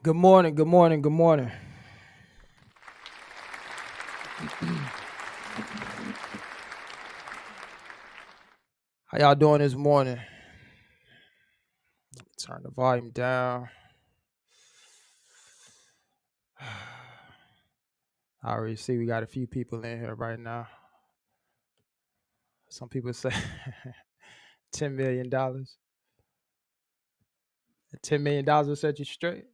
Good morning, good morning, good morning. How y'all doing this morning? Turn the volume down. I already see we got a few people in here right now. Some people say $10 million. $10 million will set you straight.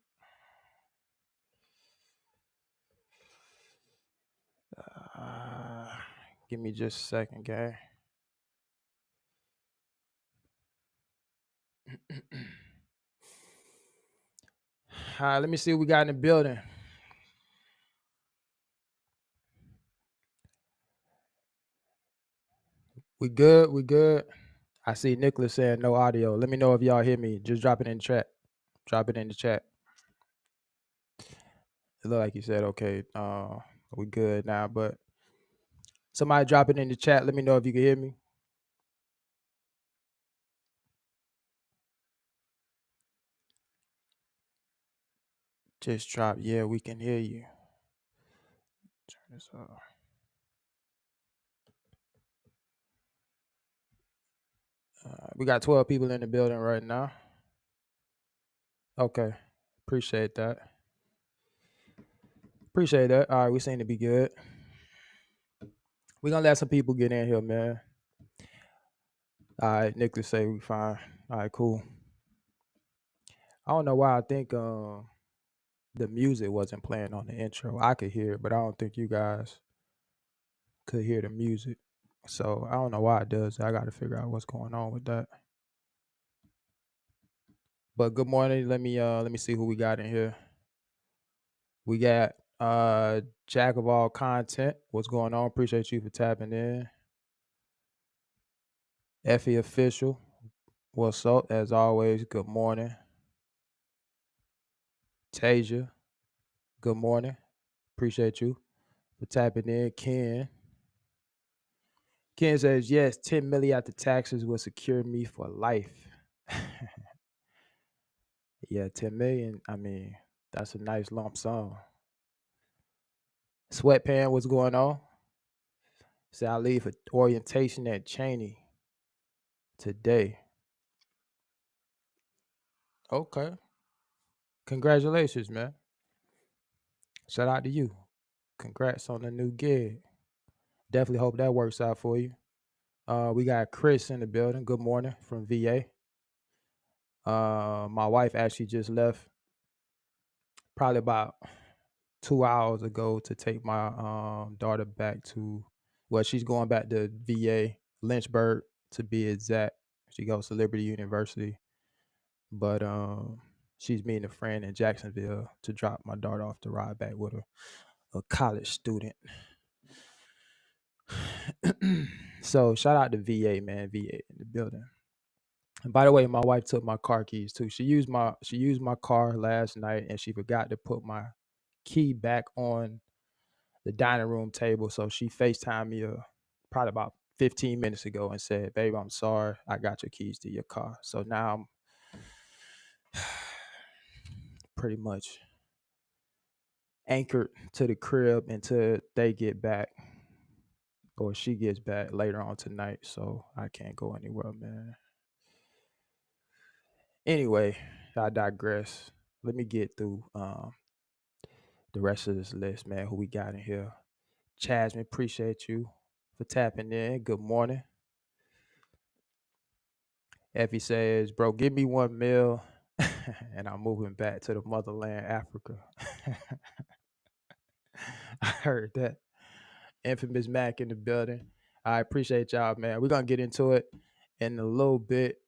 Uh, Give me just a second, gang. All right, let me see what we got in the building. We good? We good? I see Nicholas saying no audio. Let me know if y'all hear me. Just drop it in the chat. Drop it in the chat. It looked like you said okay. We good now, but somebody drop it in the chat. Let me know if you can hear me. Just drop. Yeah, we can hear you. Turn this off. We got 12 people in the building right now. Okay. Appreciate that. Appreciate that. All right, we seem to be good. We're going to let some people get in here, man. All right, Nicholas say we fine. All right, cool. I don't know why I think the music wasn't playing on the intro. I could hear it, but I don't think you guys could hear the music. So I don't know why it does. I got to figure out what's going on with that. But good morning. Let me see who we got in here. We got Jack of all content. What's going on? Appreciate you for tapping in. Effie official. What's up? As always, good morning. Tasia, good morning. Appreciate you for tapping in. Ken says, yes, 10 million after taxes will secure me for life. Yeah, 10 million. I mean, that's a nice lump sum. Sweatpan, what's going on? Say I leave for orientation at Cheney today. Okay. Congratulations, man. Shout out to you. Congrats on the new gig. Definitely hope that works out for you. We got Chris in the building. Good morning from VA. My wife actually just left probably about 2 hours ago to take my daughter back to, well, she's going back to VA, Lynchburg to be exact. She goes to Liberty University. But she's meeting a friend in Jacksonville to drop my daughter off to ride back with her, a college student. So shout out to VA, man. VA in the building. And by the way, my wife took my car keys too. She used my car last night and she forgot to put my key back on the dining room table. So she FaceTimed me probably about 15 minutes ago and said, babe, I'm sorry. I got your keys to your car. So now I'm pretty much anchored to the crib until they get back or she gets back later on tonight. So I can't go anywhere, man. Anyway, I digress. Let me get through the rest of this list, man, who we got in here. Chasman, appreciate you for tapping in. Good morning. Effie says, bro, give me 1 mil and I'm moving back to the motherland, Africa. I heard that. Infamous Mac in the building. I appreciate y'all, man. We're going to get into it in a little bit.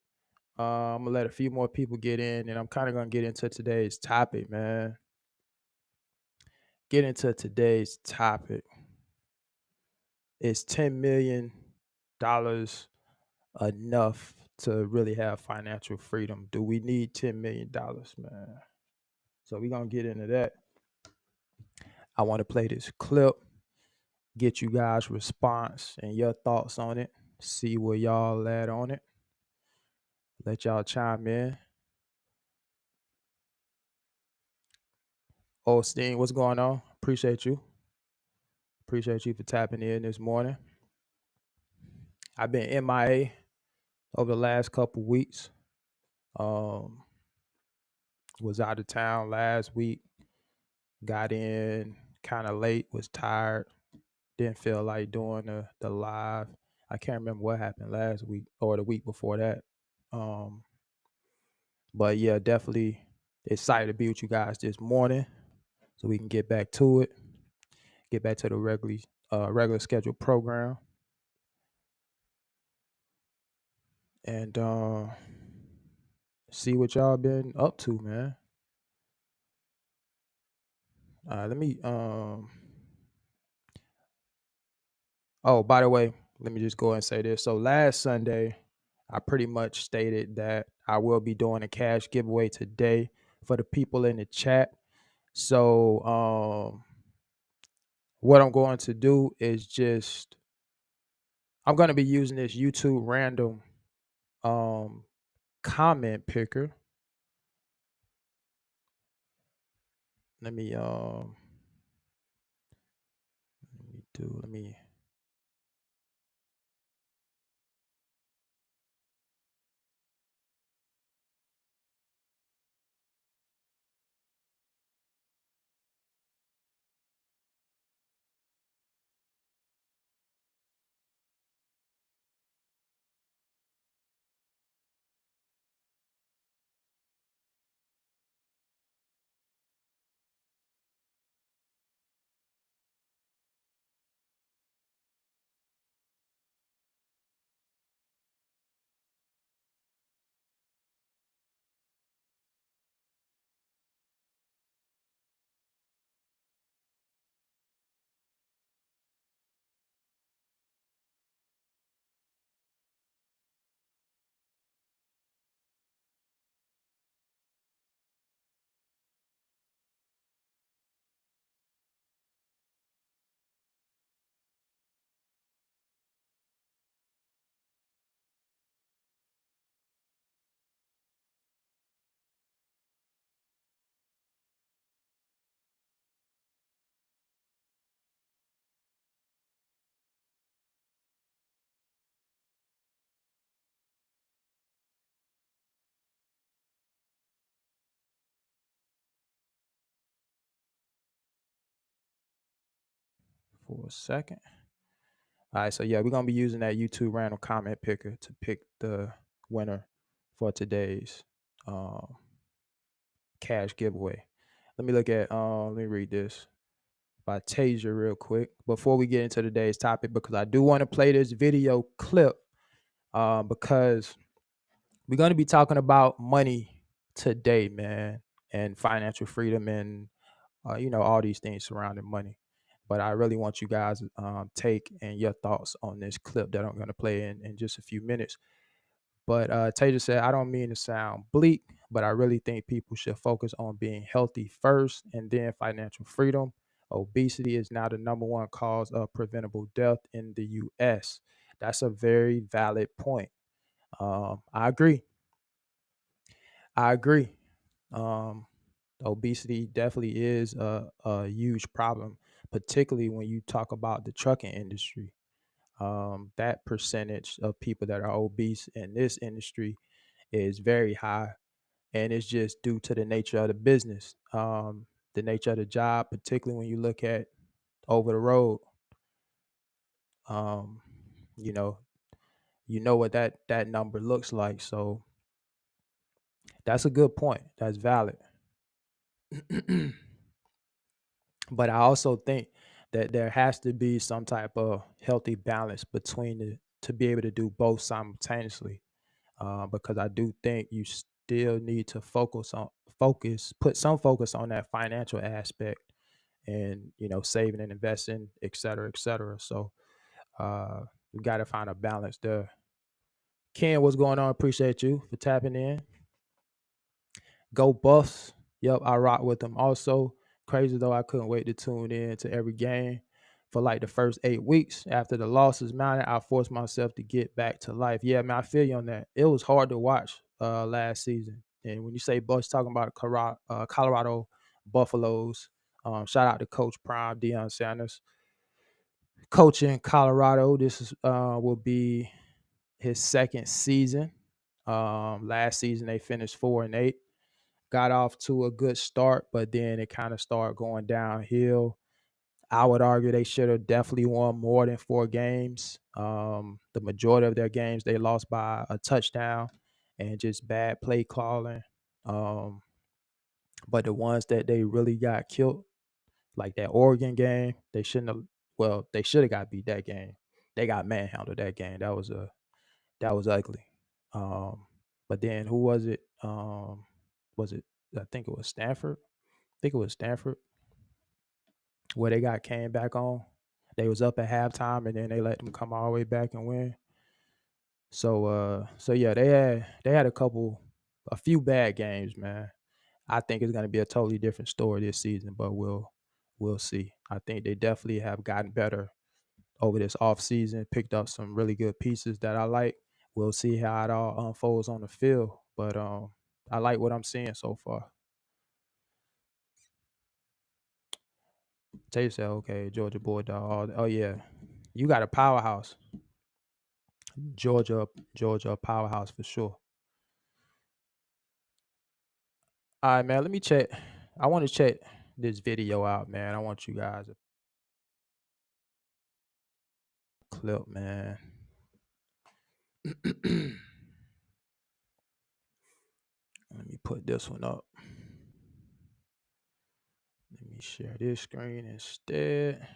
I'm going to let a few more people get in, and I'm kind of going to get into today's topic, man. Get into today's topic. Is $10 million enough to really have financial freedom? Do we need $10 million, man? So we're going to get into that. I want to play this clip, get you guys' response and your thoughts on it, see where y'all at on it. Let y'all chime in. Osteen, what's going on? Appreciate you. Appreciate you for tapping in this morning. I've been MIA over the last couple weeks. Um, was out of town last week. Got in kind of late. Was tired. Didn't feel like doing the live. I can't remember what happened last week or the week before that. Um, but yeah, definitely excited to be with you guys this morning, so we can get back to it. Get back to the regular scheduled program. And see what y'all been up to, man. Let me oh, by the way, let me just go and say this. So last Sunday, I pretty much stated that I will be doing a cash giveaway today for the people in the chat. So what I'm going to do is just I'm going to be using this YouTube random um comment picker. Let me let me for a second. All right, so yeah, we're gonna be using that YouTube random comment picker to pick the winner for today's um, cash giveaway. Let me look at let me read this by Tasia real quick before we get into today's topic, because I do want to play this video clip because we're gonna be talking about money today, man, and financial freedom and all these things surrounding money. But I really want you guys take and your thoughts on this clip that I'm going to play in just a few minutes. But Taylor said, I don't mean to sound bleak, but I really think people should focus on being healthy first and then financial freedom. Obesity is now the number one cause of preventable death in the U.S. That's a very valid point. I agree. I agree. Um, Obesity definitely is a huge problem, particularly when you talk about the trucking industry. That percentage of people that are obese in this industry is very high, and it's just due to the nature of the business, the nature of the job, particularly when you look at over the road. Um, you know, you know what that number looks like. So that's a good point. That's valid. But I also think that there has to be some type of healthy balance between the to be able to do both simultaneously. Because I do think you still need to put some focus on that financial aspect, and saving and investing, et cetera, et cetera. So we got to find a balance there. Ken, what's going on? Appreciate you for tapping in. Go Buffs. Yep, I rock with them. Also, crazy though, I couldn't wait to tune in to every game for like the first 8 weeks. After the losses mounted, I forced myself to get back to life. Yeah, man, I feel you on that. It was hard to watch last season. And when you say Buffs, talking about Colorado Buffaloes. Shout out to Coach Prime, Deion Sanders. Coaching Colorado, this is will be his second season. Last season they finished 4-8. Got off to a good start, but then it kind of started going downhill. I would argue they should have definitely won more than 4 games. The majority of their games they lost by a touchdown and just bad play calling. But the ones that they really got killed, like that Oregon game, they shouldn't have. Well, they should have got beat that game. They got manhandled that game. That was ugly. But then who was it? Was it? I think it was Stanford. I think it was Stanford where they came back on. They was up at halftime and then they let them come all the way back and win. So yeah, they had a few bad games, man. I think it's gonna be a totally different story this season, but we'll see. I think they definitely have gotten better over this offseason, picked up some really good pieces that I like. We'll see how it all unfolds on the field, but I like what I'm seeing so far. Tay said, okay, Georgia Bulldog. Oh yeah, you got a powerhouse. Georgia powerhouse for sure. All right, man. Let me check. I want to check this video out, man. I want you guys to clip, man. Let me put this one up. Let me share this screen instead.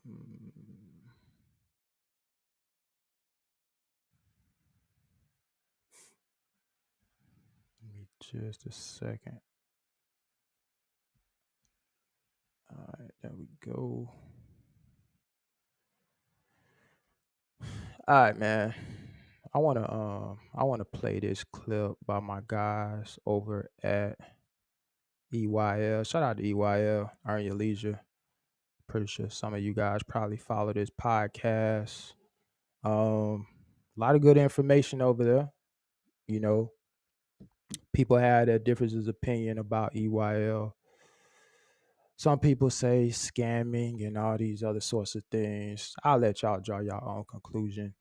Give me just a second. All right, there we go. All right, man. I wanna play this clip by my guys over at EYL. Shout out to EYL, Earn Your Leisure. Pretty sure some of you guys probably follow this podcast. A lot of good information over there. You know, people had their differences of opinion about EYL. Some people say scamming and all these other sorts of things. I'll let y'all draw your own conclusion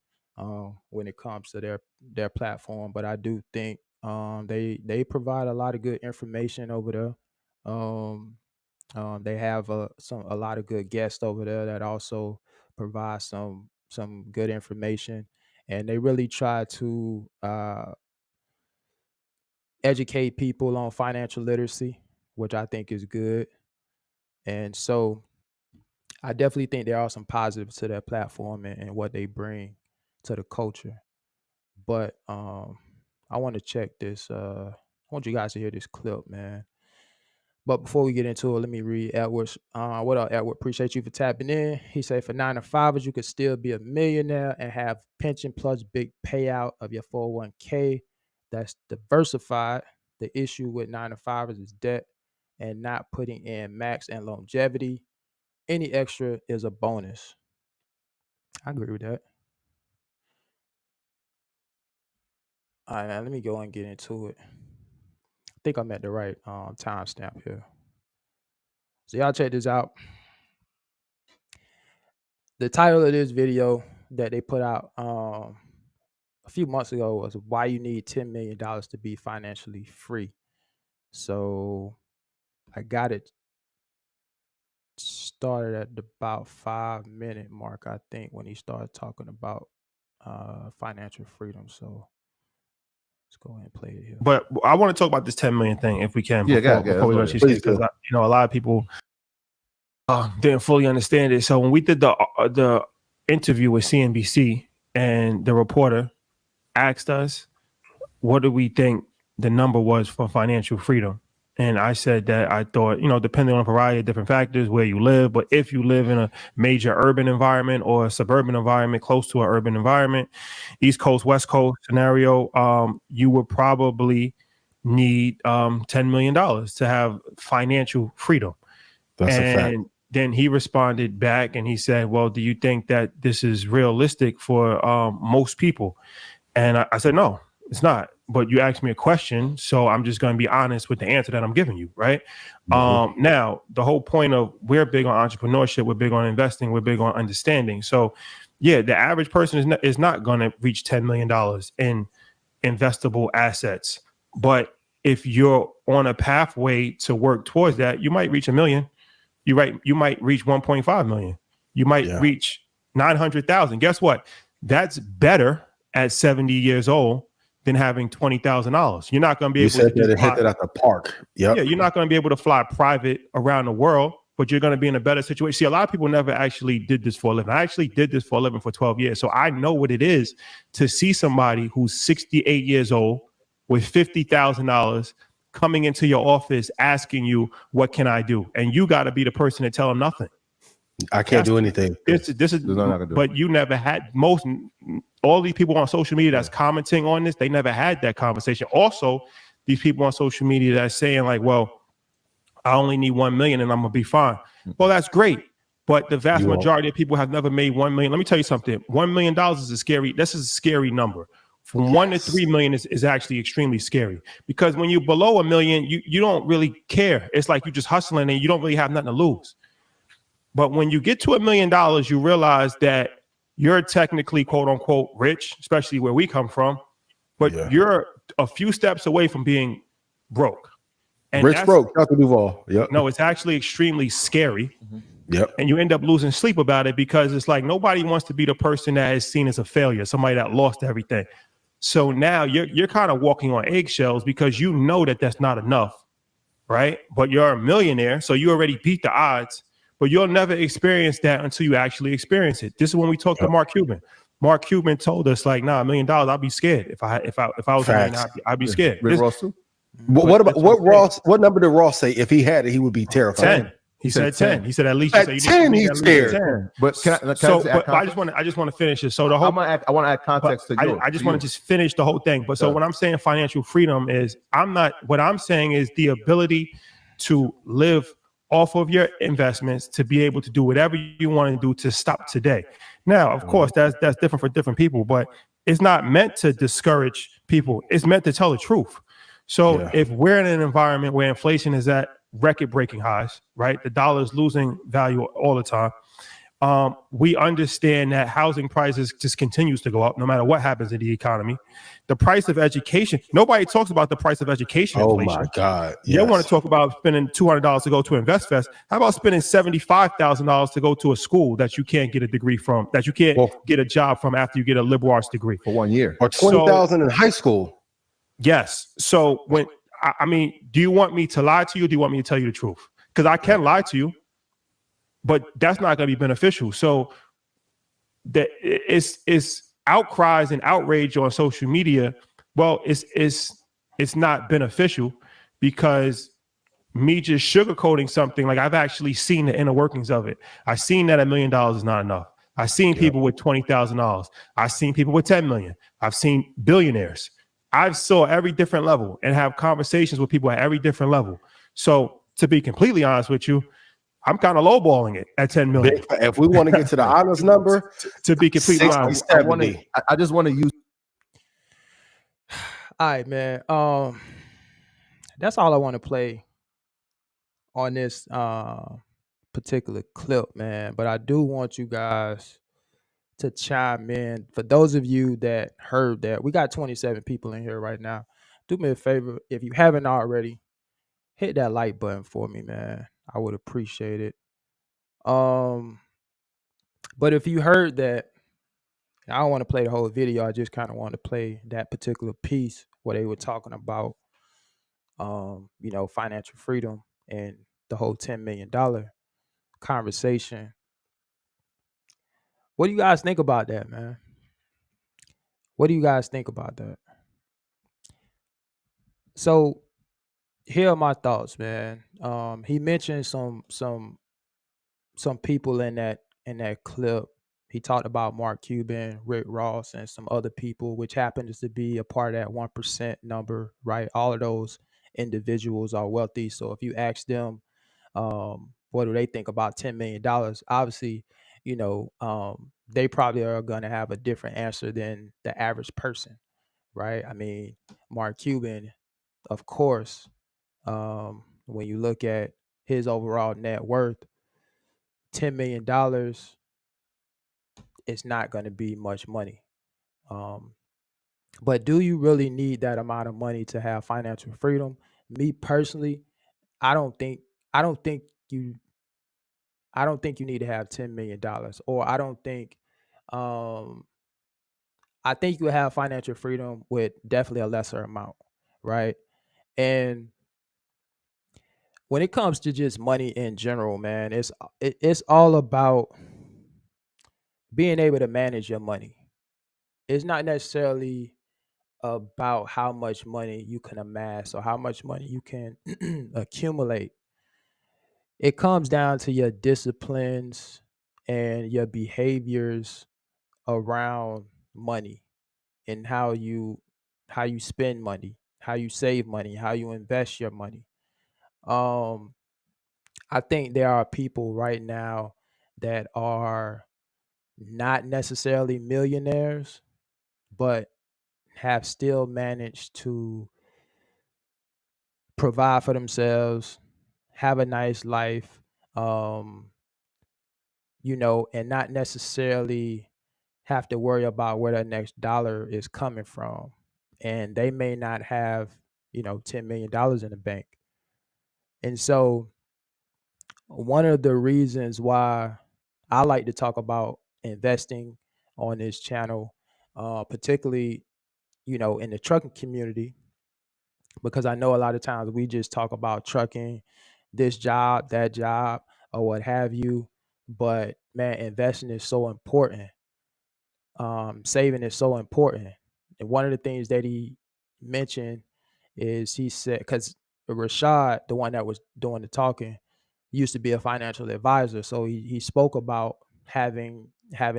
when it comes to their platform. But I do think they provide a lot of good information over there. They have a lot of good guests over there that also provide some good information, and they really try to educate people on financial literacy, which I think is good. And so I definitely think there are some positives to their platform and what they bring to the culture. But I want to check this. I want you guys to hear this clip, man. But before we get into it, let me read Edwards. What up, Edward? Appreciate you for tapping in. He said, for 9-to-5ers, you could still be a millionaire and have pension plus big payout of your 401k. That's diversified. The issue with 9-to-5ers is debt and not putting in max and longevity. Any extra is a bonus. I agree with that. All right, man, let me go and get into it. I think I'm at the right timestamp here. So y'all check this out. The title of this video that they put out a few months ago was why you need $10 million to be financially free. So I got it started at about 5-minute mark, I think, when he started talking about financial freedom. So let's go ahead and play it here. But I want to talk about this 10 million thing if we can. Before we go, because a lot of people didn't fully understand it. So when we did the interview with CNBC, and the reporter asked us, what do we think the number was for financial freedom? And I said that I thought, depending on a variety of different factors, where you live, but if you live in a major urban environment or a suburban environment close to an urban environment, East Coast, West Coast scenario, you would probably need $10 million to have financial freedom. That's a fact. Then he responded back and he said, well, do you think that this is realistic for most people? And I said, no, It's not. But you asked me a question, so I'm just going to be honest with the answer that I'm giving you, right? Now, the whole point of we're big on entrepreneurship, we're big on investing, we're big on understanding. So, yeah, the average person is not going to reach $10 million in investable assets. But if you're on a pathway to work towards that, you might reach $1 million. You might reach 1.5 million. You might reach 900,000. Guess what? That's better at 70 years old than having $20,000. You're not going to be able to just hit that at the park. Yeah, you're not going to be able to fly private around the world, but you're going to be in a better situation. See, a lot of people never actually did this for a living. I actually did this for a living for 12 years. So I know what it is to see somebody who's 68 years old with $50,000 coming into your office asking you, what can I do? And you got to be the person to tell them nothing. I can't do anything. This is but you never had all these people on social media that's commenting on this, they never had that conversation. Also, these people on social media that's saying like, well, I only need 1 million and I'm gonna be fine. Well, that's great. But the vast majority of people have never made 1 million. Let me tell you something. $1 million is a scary number. From 1 to 3 million is actually extremely scary, because when you're below 1 million, you don't really care. It's like you're just hustling and you don't really have nothing to lose. But when you get to $1 million, you realize that you're technically, quote unquote, rich, especially where we come from, but you're a few steps away from being broke. And rich broke, Dr. Duval. No, it's actually extremely scary. And you end up losing sleep about it, because it's like nobody wants to be the person that is seen as a failure, somebody that lost everything. So now you're kind of walking on eggshells, because you know that that's not enough, right? But you're a millionaire, so you already beat the odds. But you'll never experience that until you actually experience it. This is when we talked to Mark Cuban. Mark Cuban told us, like, nah, $1 million, I'd be scared. If I was a millionaire, I'd be scared. Rick Ross too. What number did Ross say? If he had it, he would be terrified. 10. He said 10. He said at least at 10 he's scared. 10. But I just want to finish it. So the whole I want to add context to yours. I just want to just finish the whole thing. But so when I'm saying financial freedom is, what I'm saying is the ability to live off of your investments, to be able to do whatever you want to do, to stop today. Now, of course, that's different for different people, but it's not meant to discourage people. It's meant to tell the truth. So if we're in an environment where inflation is at record-breaking highs, right? The dollar is losing value all the time. We understand that housing prices just continues to go up no matter what happens in the economy. The price of education, nobody talks about the price of education inflation. Oh my God. You want to talk about spending $200 to go to InvestFest. How about spending $75,000 to go to a school that you can't get a degree from, that you can't get a job from after you get a liberal arts degree? For 1 year. Or $20,000 in high school. Yes. So do you want me to lie to you? Or do you want me to tell you the truth? Because I can lie to you, but that's not going to be beneficial. So it's outcries and outrage on social media. Well, it's not beneficial, because me just sugarcoating something, like, I've actually seen the inner workings of it. I've seen that $1 million is not enough. I've seen people with $20,000. I've seen people with 10 million. I've seen billionaires. I've saw every different level and have conversations with people at every different level. So to be completely honest with you, I'm kind of lowballing it at 10 million. If we want to get to the honest number, to be completely 60, honest, 70. I just want to use. All right, man. That's all I want to play on this particular clip, man. But I do want you guys to chime in. For those of you that heard that, we got 27 people in here right now. Do me a favor, if you haven't already, hit that like button for me, man. I would appreciate it. But if you heard that, I don't want to play the whole video. I just kind of want to play that particular piece where they were talking about, financial freedom and the whole $10 million conversation. What do you guys think about that, man? What do you guys think about that? So here are my thoughts, man. He mentioned some people in that clip. He talked about Mark Cuban, Rick Ross, and some other people, which happens to be a part of that 1% number, right? All of those individuals are wealthy. So if you ask them, what do they think about $10 million? Obviously, they probably are going to have a different answer than the average person, right? I mean, Mark Cuban, of course, when you look at his overall net worth, $10 million is not going to be much money. Um, but do you really need that amount of money to have financial freedom? Me personally, I don't think I don't think you I don't think you need to have $10 million, or um I think you have financial freedom with definitely a lesser amount, right? And when it comes to just money in general, man, it's all about being able to manage your money. It's not necessarily about how much money you can amass or how much money you can accumulate. It comes down to your disciplines and your behaviors around money, and how you spend money, how you save money, how you invest your money. Um, I think there are people right now that are not necessarily millionaires, but have still managed to provide for themselves, have a nice life, um, and not necessarily have to worry about where their next dollar is coming from. And they may not have, $10 million in the bank. And so, one of the reasons why I like to talk about investing on this channel, particularly, in the trucking community, because I know a lot of times we just talk about trucking, this job, that job, or what have you. But man, investing is so important. Saving is so important. And one of the things that he mentioned is, he said, because Rashad, the one that was doing the talking, used to be a financial advisor. So he spoke about having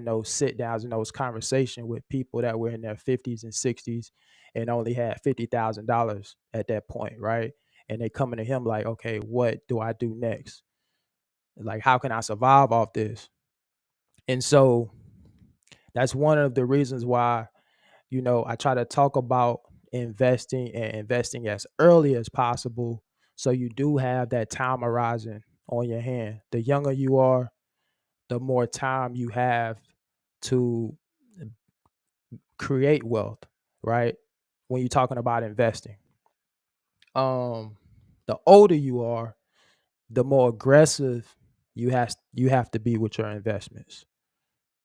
those sit downs and those conversations with people that were in their 50s and 60s and only had $50,000 at that point, right? And they coming to him like, okay, what do I do next? Like, how can I survive off this? And so that's one of the reasons why, I try to talk about investing, and investing as early as possible, so you do have that time horizon on your hand. The younger you are, the more time you have to create wealth, right? When you're talking about investing. The older you are, the more aggressive you have to be with your investments,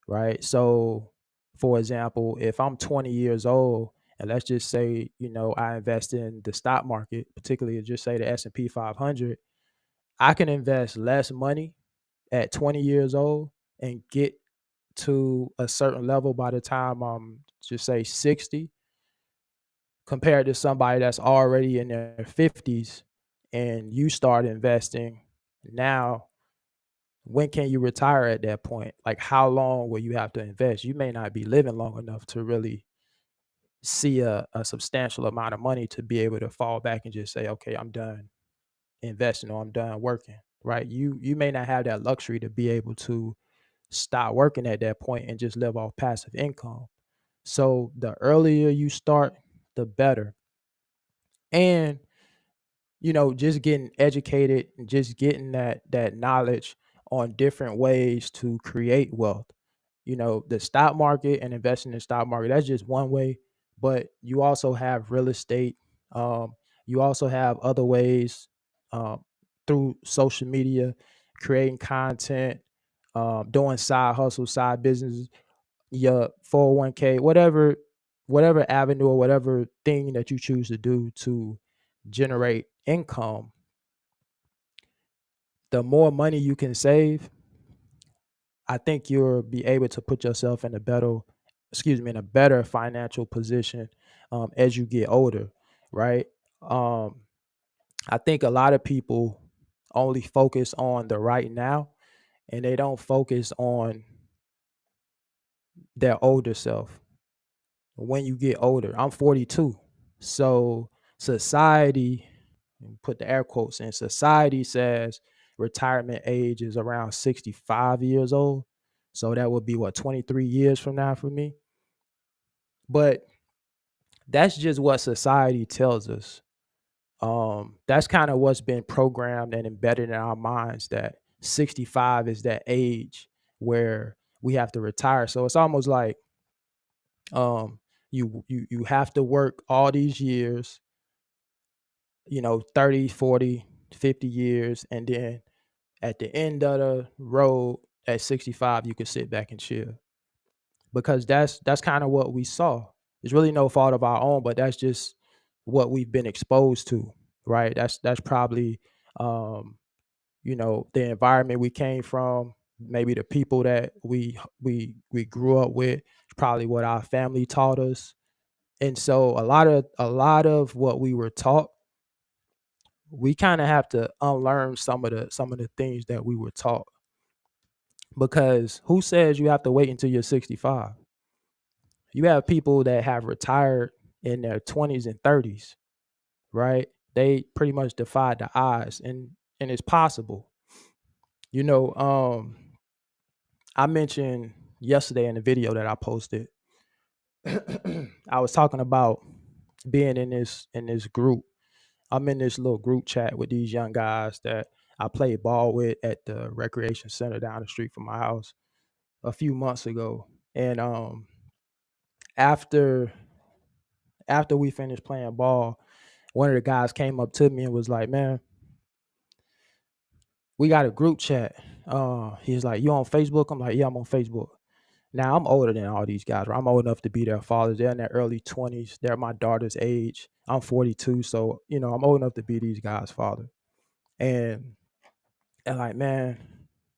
right? So, for example, if I'm 20 years old, and let's just say, I invest in the stock market, particularly just say the S&P 500, I can invest less money at 20 years old and get to a certain level by the time I'm, just say, 60, compared to somebody that's already in their 50s, and you start investing now. When can you retire at that point? Like, how long will you have to invest? You may not be living long enough to really see a substantial amount of money to be able to fall back and just say, okay, I'm done investing, or I'm done working, right? You may not have that luxury to be able to stop working at that point and just live off passive income. So the earlier you start, the better. And just getting educated and just getting that knowledge on different ways to create wealth. The stock market and investing in the stock market, that's just one way, but you also have real estate. You also have other ways, um, through social media, creating content, doing side hustles, side businesses, your 401k, whatever avenue or whatever thing that you choose to do to generate income. The more money you can save, I think you'll be able to put yourself in a better financial position, as you get older, right? Um, I think a lot of people only focus on the right now, and they don't focus on their older self. When you get older, I'm 42. So society, put the air quotes in, society says retirement age is around 65 years old. So that would be what, 23 years from now for me. But that's just what society tells us. That's kind of what's been programmed and embedded in our minds, that 65 is that age where we have to retire. So it's almost like you have to work all these years, 30, 40, 50 years, and then at the end of the road at 65 you can sit back and chill, because that's kind of what we saw. It's really no fault of our own, but that's just what we've been exposed to, right? That's probably um the environment we came from, maybe the people that we grew up with, probably what our family taught us. And so a lot of what we were taught, we kind of have to unlearn some of the things that we were taught, because who says you have to wait until you're 65? You have people that have retired in their 20s and 30s, right? They pretty much defied the odds, and it's possible. You know, I mentioned yesterday in the video that I posted, I was talking about being in this group. I'm in this little group chat with these young guys that I played ball with at the recreation center down the street from my house a few months ago. And after after we finished playing ball, one of the guys came up to me and was like, "Man, we got a group chat." He's like, "You on Facebook?" I'm like, "Yeah, I'm on Facebook." Now I'm older than all these guys. Right? I'm old enough to be their fathers. They're in their early 20s. They're my daughter's age. I'm 42, so I'm old enough to be these guys' father. And like, man,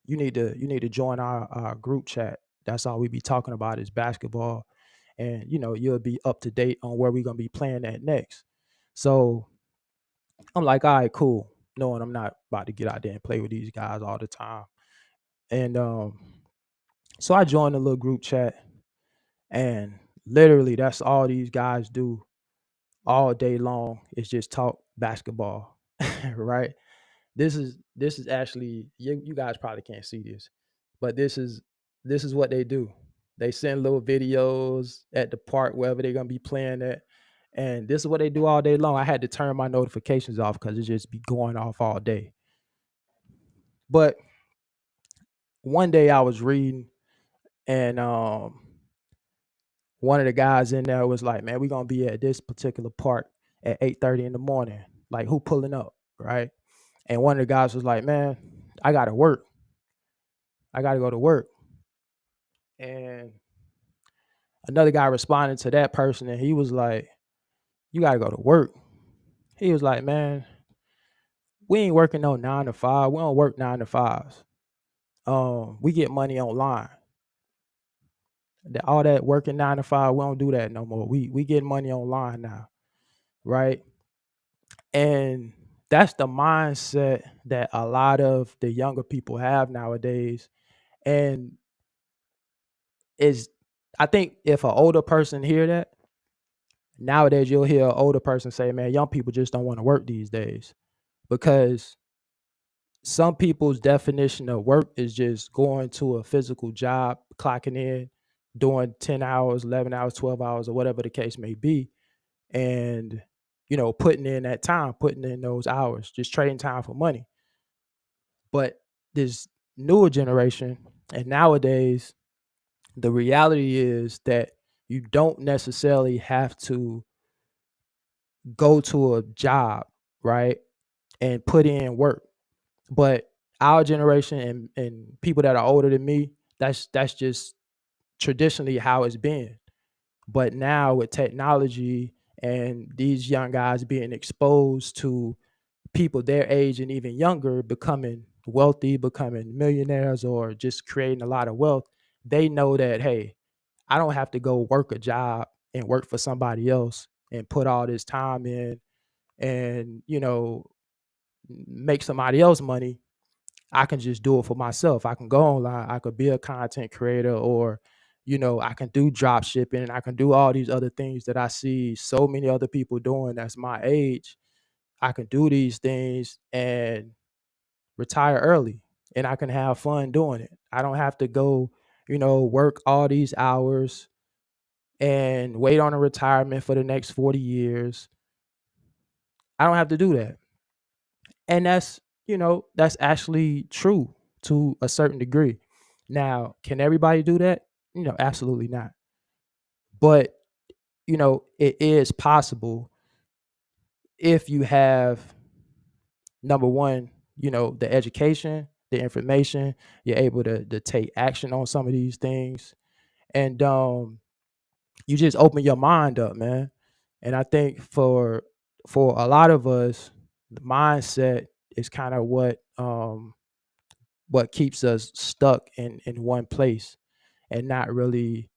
you need to join our group chat. That's all we be talking about is basketball, and you'll be up to date on where we're gonna be playing at next. So I'm like, all right, cool. Knowing I'm not about to get out there and play with these guys all the time. And so I joined the little group chat, and literally that's all these guys do all day long is just talk basketball. Right? This is actually, you guys probably can't see this, but this is what they do. They send little videos at the park wherever they're gonna be playing at, and this is what they do all day long. I had to turn my notifications off because it just be going off all day. But one day I was reading, and one of the guys in there was like, "Man, we're gonna be at this particular park at 8:30 in the morning. Like, who pulling up?" Right? And one of the guys was like, "Man, I gotta work. I gotta go to work." And another guy responded to that person, and he was like, "You gotta go to work." He was like, "Man, we ain't working no 9 to 5. We don't work 9 to 5s. We get money online. All that working 9 to 5, we don't do that no more. We get money online now, right?" And that's the mindset that a lot of the younger people have nowadays. And is I think if an older person hear that, nowadays you'll hear an older person say, "Man, young people just don't want to work these days." Because some people's definition of work is just going to a physical job, clocking in, doing 10 hours, 11 hours, 12 hours, or whatever the case may be, and putting in that time, putting in those hours, just trading time for money. But this newer generation, and nowadays, the reality is that you don't necessarily have to go to a job, right, and put in work. But our generation and people that are older than me, that's just traditionally how it's been. But now with technology and these young guys being exposed to people their age and even younger becoming wealthy, becoming millionaires, or just creating a lot of wealth, they know that, hey, I don't have to go work a job and work for somebody else and put all this time in and make somebody else money. I can just do it for myself. I can go online, I could be a content creator, or I can do drop shipping, and I can do all these other things that I see so many other people doing that's my age. I can do these things and retire early, and I can have fun doing it. I don't have to go, work all these hours, and wait on a retirement for the next 40 years. I don't have to do that. And that's actually true to a certain degree. Now, can everybody do that? Absolutely not. But, it is possible if you have, number one, the education, the information, you're able to take action on some of these things. And you just open your mind up, man. And I think for a lot of us, the mindset is kind of what keeps us stuck in one place and not really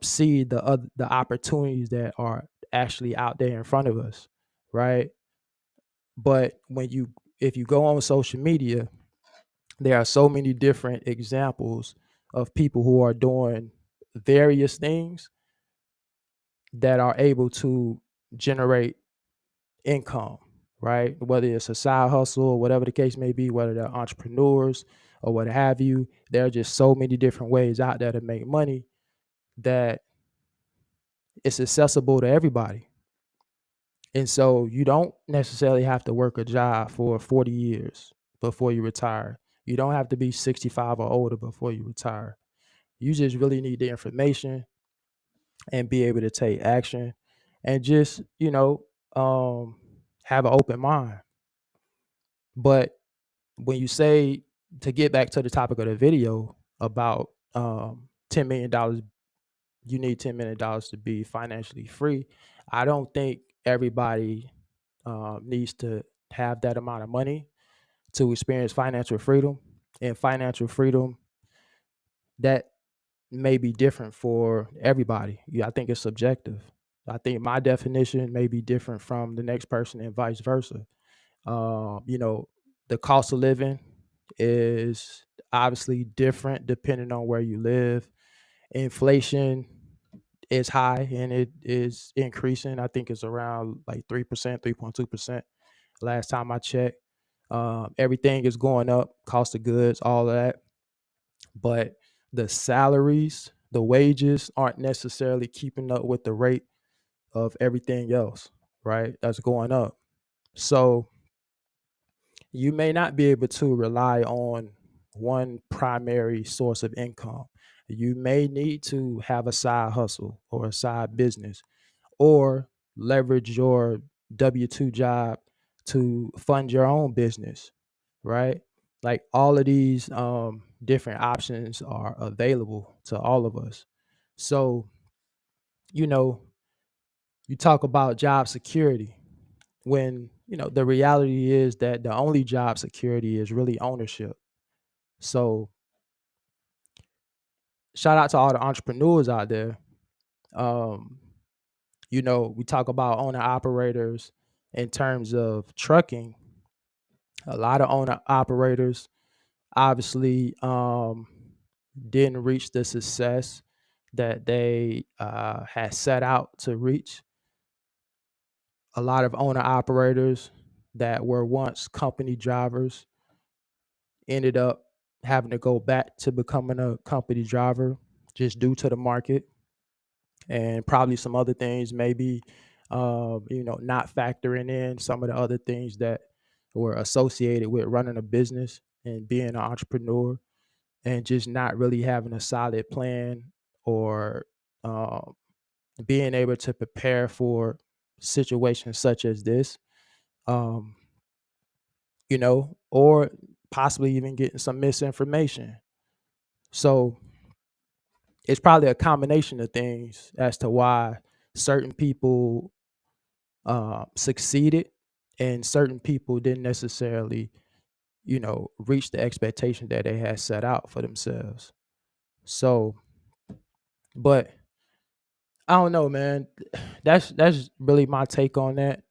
see the opportunities that are actually out there in front of us, right? But if you go on social media, there are so many different examples of people who are doing various things that are able to generate income, right? Whether it's a side hustle or whatever the case may be, whether they're entrepreneurs or what have you, there are just so many different ways out there to make money that it's accessible to everybody. And so you don't necessarily have to work a job for 40 years before you retire. You don't have to be 65 or older before you retire. You just really need the information and be able to take action and just, have an open mind. But when you say, to get back to the topic of the video about $10 million, you need $10 million to be financially free. I don't think everybody needs to have that amount of money to experience financial freedom. And financial freedom, that may be different for everybody. Yeah, I think it's subjective. I think my definition may be different from the next person and vice versa. The cost of living is obviously different depending on where you live. Inflation is high and it is increasing. I think it's around like 3%, 3.2% last time I checked. Everything is going up, cost of goods, all of that. But the salaries, the wages aren't necessarily keeping up with the rate of everything else, right? That's going up. So you may not be able to rely on one primary source of income. You may need to have a side hustle or a side business or leverage your W-2 job to fund your own business, right? Like all of these different options are available to all of us. So, you know, you talk about job security when, the reality is that the only job security is really ownership. So, shout out to all the entrepreneurs out there. We talk about owner operators in terms of trucking. A lot of owner operators obviously didn't reach the success that they had set out to reach. A lot of owner operators that were once company drivers ended up having to go back to becoming a company driver just due to the market and probably some other things, maybe not factoring in some of the other things that were associated with running a business and being an entrepreneur, and just not really having a solid plan or being able to prepare for situations such as this, um, or possibly even getting some misinformation. So it's probably a combination of things as to why certain people succeeded and certain people didn't necessarily, reach the expectation that they had set out for themselves. So, but I don't know, man. That's really my take on that.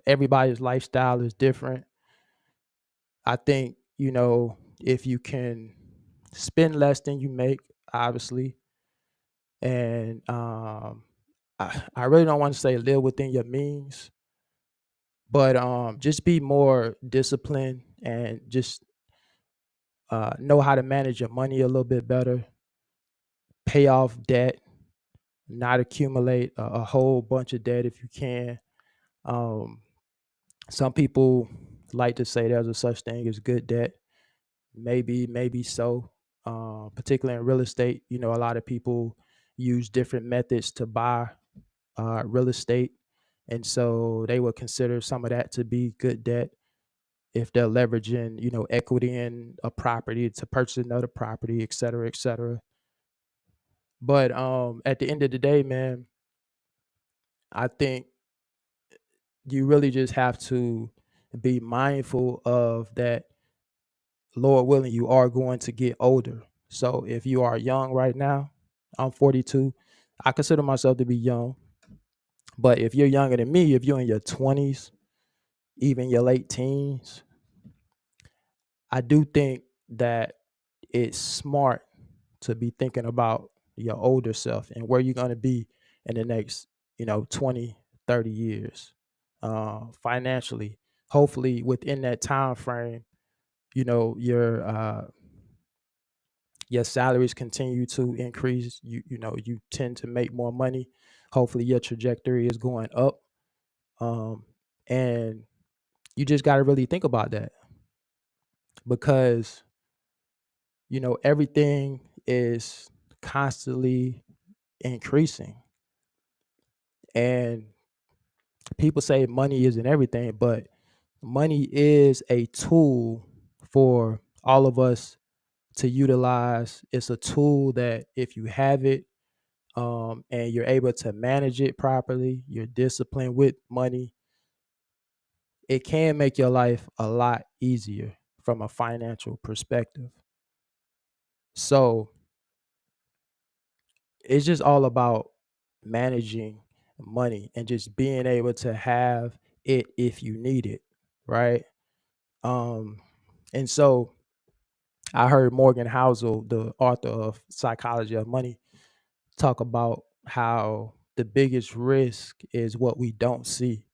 Everybody's lifestyle is different. I think, if you can spend less than you make, obviously, and I really don't want to say live within your means, but just be more disciplined and just know how to manage your money a little bit better, pay off debt, not accumulate a whole bunch of debt if you can. Some people like to say there's a such thing as good debt. Maybe so. Particularly in real estate, a lot of people use different methods to buy real estate, and so they would consider some of that to be good debt if they're leveraging, equity in a property to purchase another property, et cetera, et cetera. But at the end of the day, man, I think you really just have to be mindful of that. Lord willing, you are going to get older. So if you are young right now, I'm 42. I consider myself to be young. But if you're younger than me, if you're in your 20s, even your late teens, I do think that it's smart to be thinking about your older self and where you're going to be in the next, 20, 30 years financially. Hopefully within that time frame, you know, your salaries continue to increase. You tend to make more money. Hopefully your trajectory is going up. And you just got to really think about that because everything is constantly increasing. And people say money isn't everything, but money is a tool for all of us to utilize. It's a tool that if you have it, and you're able to manage it properly, you're disciplined with money, it can make your life a lot easier from a financial perspective. So it's just all about managing money and just being able to have it if you need it, right? Um, and so I heard Morgan Housel, the author of Psychology of Money, talk about how the biggest risk is what we don't see.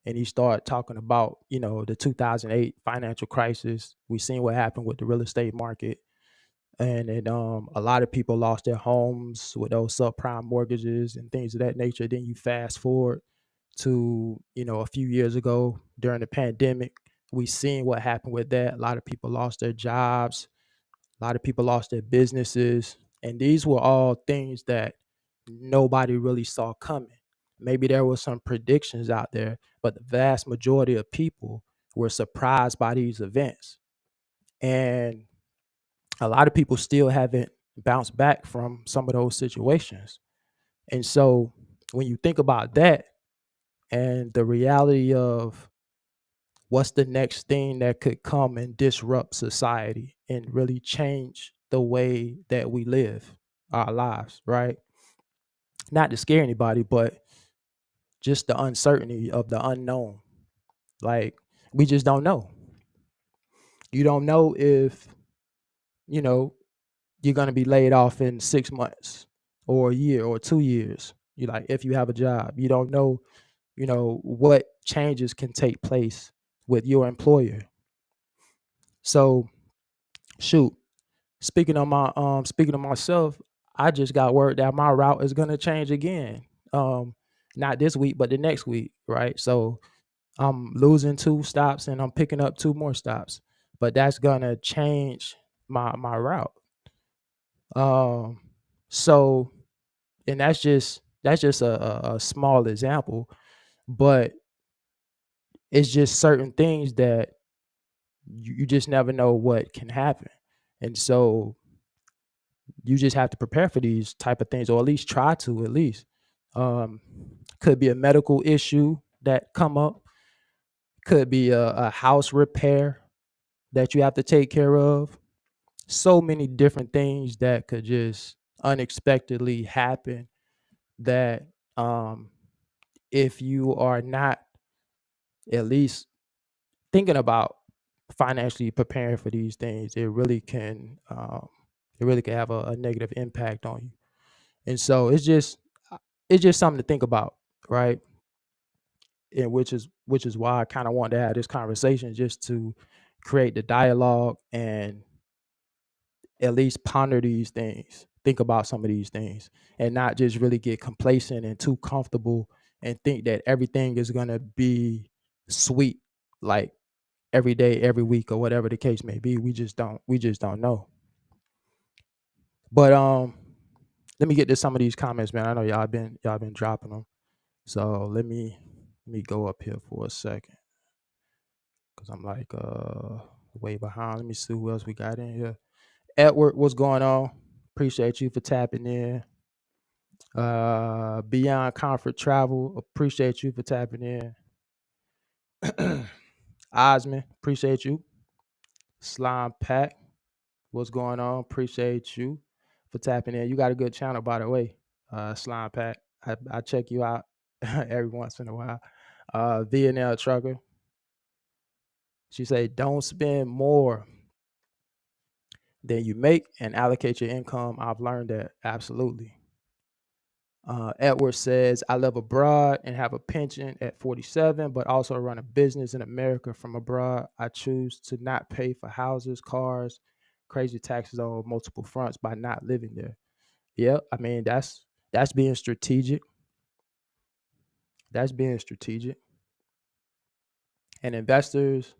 And he started talking about, the 2008 financial crisis. We seen what happened with the real estate market. And a lot of people lost their homes with those subprime mortgages and things of that nature. Then you fast forward to, a few years ago during the pandemic, we seen what happened with that. A lot of people lost their jobs. A lot of people lost their businesses. And these were all things that nobody really saw coming. Maybe there were some predictions out there, but the vast majority of people were surprised by these events. And a lot of people still haven't bounced back from some of those situations. And so when you think about that and the reality of what's the next thing that could come and disrupt society and really change the way that we live our lives, right? Not to scare anybody, but just the uncertainty of the unknown. Like, we just don't know. You don't know if, you know, you're going to be laid off in 6 months or a year or 2 years. You like, if you have a job, you don't know, what changes can take place with your employer. So, shoot, speaking of myself, I just got word that my route is going to change again. Not this week, but the next week, right? So I'm losing 2 stops and I'm picking up 2 more stops, but that's gonna change my route. Um, so and that's just a small example, but it's just certain things that you just never know what can happen, and so you just have to prepare for these type of things, or at least try to at least. Um, could be a medical issue that come up, could be a house repair that you have to take care of. So many different things that could just unexpectedly happen that um, if you are not at least thinking about financially preparing for these things, it really can have a negative impact on you. And so it's just something to think about, right? And which is why I kind of want to have this conversation, just to create the dialogue and at least ponder these things, think about some of these things, and not just really get complacent and too comfortable and think that everything is gonna be sweet, like every day, every week, or whatever the case may be. We just don't know. But let me get to some of these comments, man. I know y'all been dropping them. So let me go up here for a second, because I'm like way behind. Let me see who else we got in here. Edward, what's going on? Appreciate you for tapping in. Beyond Comfort Travel, appreciate you for tapping in. Osman, appreciate you. Slime Pack, what's going on? Appreciate you for tapping in. You got a good channel, by the way, Slime Pack. I check you out every once in a while. VNL Trucker, she said, don't spend more than you make and allocate your income. I've learned that, absolutely. Edward says, I live abroad and have a pension at 47, but also run a business in America from abroad. I choose to not pay for houses, cars, crazy taxes on multiple fronts by not living there. Yeah, I mean, that's being strategic. That's being strategic. And investors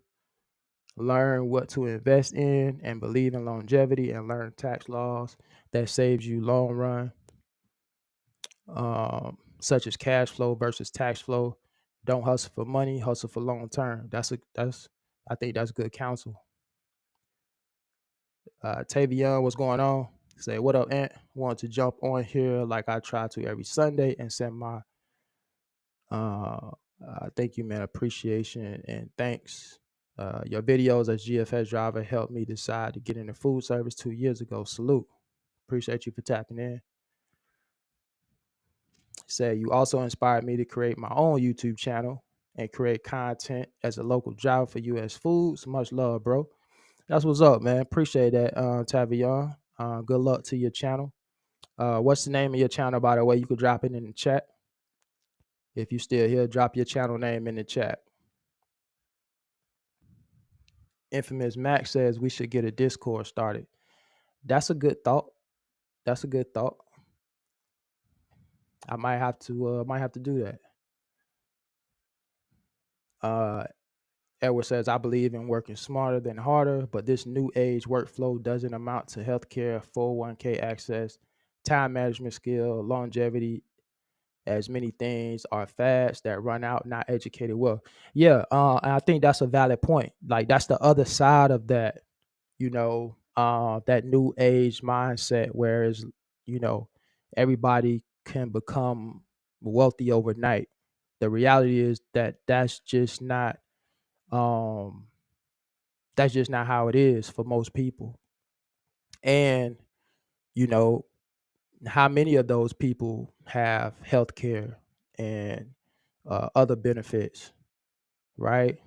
learn what to invest in and believe in longevity and learn tax laws that saves you long run, such as cash flow versus tax flow. Don't hustle for money, hustle for long term. I think that's good counsel. Tavion, what's going on? Say, what up, Ant? Want to jump on here like I try to every Sunday and send my thank you, man, appreciation and thanks. Your videos as GFS driver helped me decide to get into food service 2 years ago. Salute. Appreciate you for tapping in. Say, you also inspired me to create my own YouTube channel and create content as a local driver for US Foods. Much love, bro. That's what's up, man. Appreciate that, Tavion. Good luck to your channel. What's the name of your channel, by the way? You could drop it in the chat. If you still here, drop your channel name in the chat. Infamous Max says we should get a Discord started. That's a good thought. That's a good thought. I might have to do that. Edward says, I believe in working smarter than harder, but this new age workflow doesn't amount to healthcare, 401k access, time management skill, longevity, as many things are fads that run out, not educated well. Yeah, and I think that's a valid point. Like, that's the other side of that, that new age mindset, whereas, everybody can become wealthy overnight. The reality is that that's just not how it is for most people. And, how many of those people have health care and other benefits, right?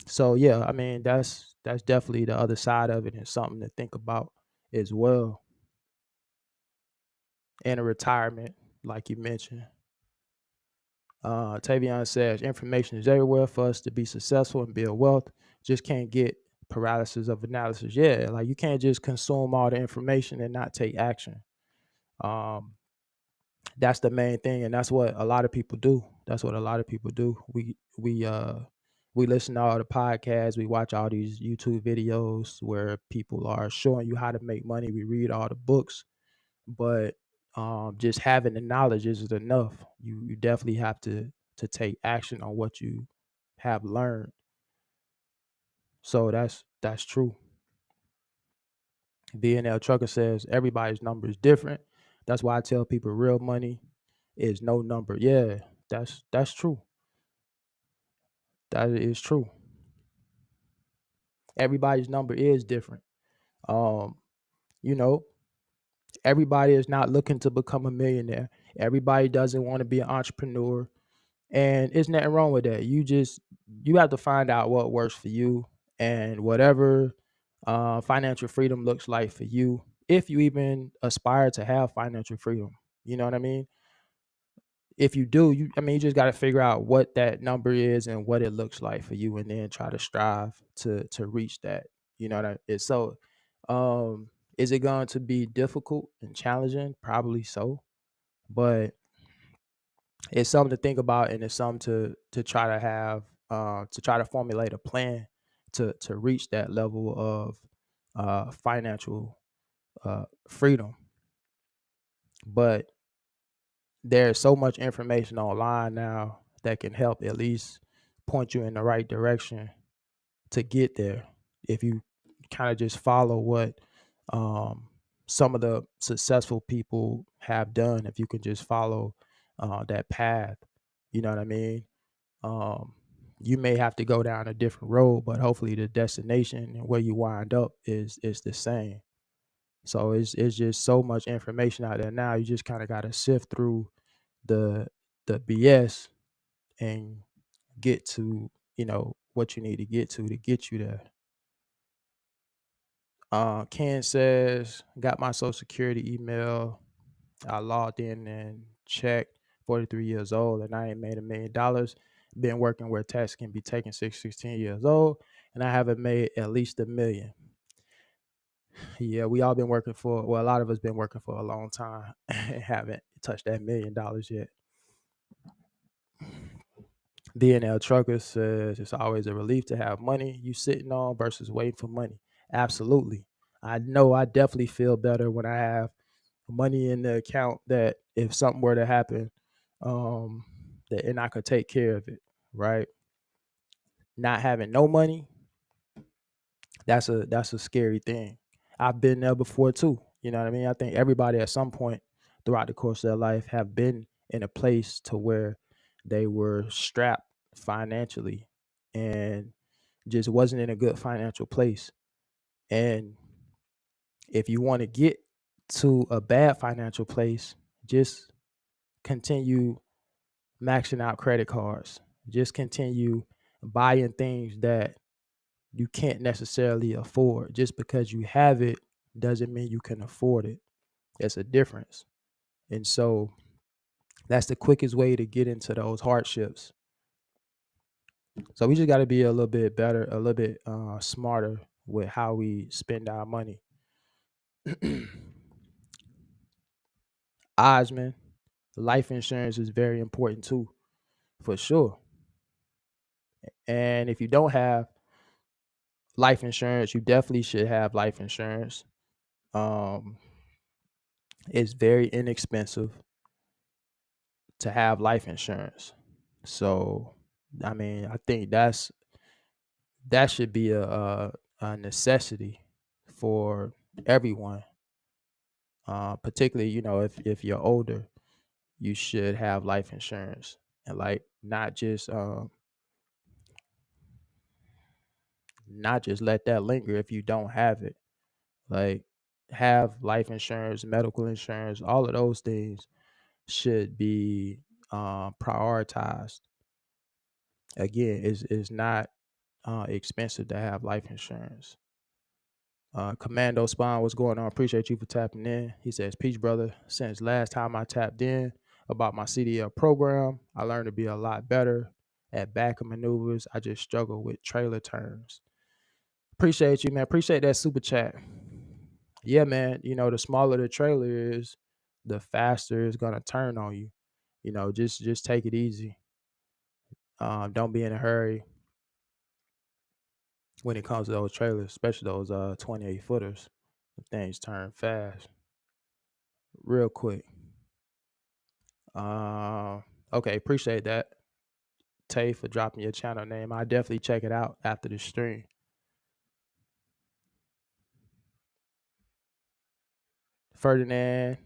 So yeah, I mean, that's definitely the other side of it and something to think about as well. And a retirement, like you mentioned. Tavion says, information is everywhere for us to be successful and build wealth. Just can't get paralysis of analysis. Yeah, like you can't just consume all the information and not take action. That's the main thing, and that's what a lot of people do. We listen to all the podcasts, we watch all these YouTube videos where people are showing you how to make money. We read all the books, but just having the knowledge isn't enough. You definitely have to take action on what you have learned. So that's true. BNL Trucker says everybody's number is different. That's why I tell people real money is no number. Yeah, that's true. That is true. Everybody's number is different. You know, everybody is not looking to become a millionaire. Everybody doesn't want to be an entrepreneur. And there's nothing wrong with that. You have to find out what works for you, and whatever financial freedom looks like for you, if you even aspire to have financial freedom. You know what I mean? If you do, you just got to figure out what that number is and what it looks like for you, and then try to strive to reach that. You know what I mean? So Is it going to be difficult and challenging? Probably so, but it's something to think about, and it's something to try to have to try to formulate a plan to reach that level of financial freedom. But there's so much information online now that can help at least point you in the right direction to get there if you kind of just follow what um, some of the successful people have done. If you can just follow that path, you know what I mean. um, you may have to go down a different road, but hopefully the destination and where you wind up is the same. So it's just so much information out there now. You just kind of got to sift through the BS and get to what you need to get you there. Ken says, got my social security email. I logged in and checked. 43 years old, and I ain't made $1 million. Been working where tax can be taken 16 years old, and I haven't made at least $1 million. Yeah, we all been working a lot of us been working for a long time and haven't touched that $1 million yet. DNL Trucker says it's always a relief to have money you sitting on versus waiting for money. Absolutely. I know I definitely feel better when I have money in the account that if something were to happen, and I could take care of it, right? Not having no money, that's a scary thing. I've been there before too. You know what I mean? I think everybody at some point throughout the course of their life have been in a place to where they were strapped financially and just wasn't in a good financial place. And if you want to get to a bad financial place, just continue maxing out credit cards. Just continue buying things that you can't necessarily afford. Just because you have it doesn't mean you can afford it. There's a difference. And so that's the quickest way to get into those hardships. So we just got to be a little bit better, a little bit smarter with how we spend our money. Osman, life insurance is very important too, for sure. And if you don't have life insurance, you definitely should have life insurance. Um, it's very inexpensive to have life insurance. So, I mean, I think that should be a necessity for everyone. Particularly, if you're older, you should have life insurance, and like not just let that linger if you don't have it. Like, have life insurance, medical insurance, all of those things should be prioritized. Again, it's not expensive to have life insurance. Commando Spawn, what's going on? Appreciate you for tapping in. He says, Peach brother, since last time I tapped in about my CDL program, I learned to be a lot better at backer maneuvers. I just struggle with trailer turns. Appreciate you, man. Appreciate that super chat. Yeah, man. The smaller the trailer is, the faster it's gonna turn on you. Just take it easy. Don't be in a hurry when it comes to those trailers, especially those 28 footers. Things turn fast, real quick. Okay, appreciate that, Tay, for dropping your channel name. I definitely check it out after the stream. Ferdinand,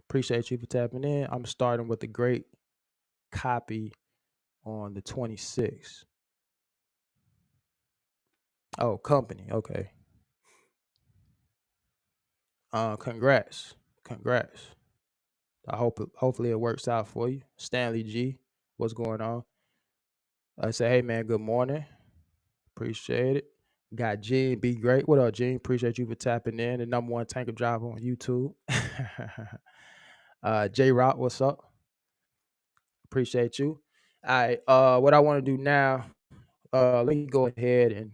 appreciate you for tapping in. I'm starting with a great copy on the 26th. Oh, company. Okay. Congrats. Hopefully it works out for you. Stanley G, what's going on? I say, hey man, good morning. Appreciate it. Got Gene, be great. What up, Gene? Appreciate you for tapping in. The #1 tanker driver on YouTube. J Rock, what's up? Appreciate you. All right. What I want to do now, let me go ahead and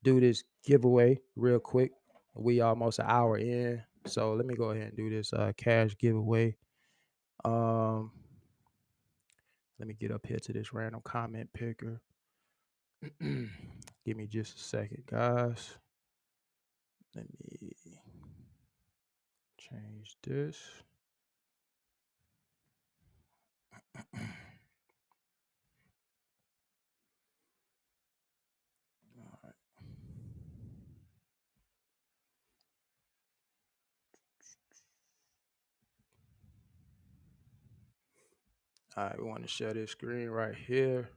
do this giveaway real quick. We almost an hour in. So let me go ahead and do this cash giveaway. Let me get up here to this random comment picker. Give me just a second, guys. Let me change this. All right, we want to share this screen right here.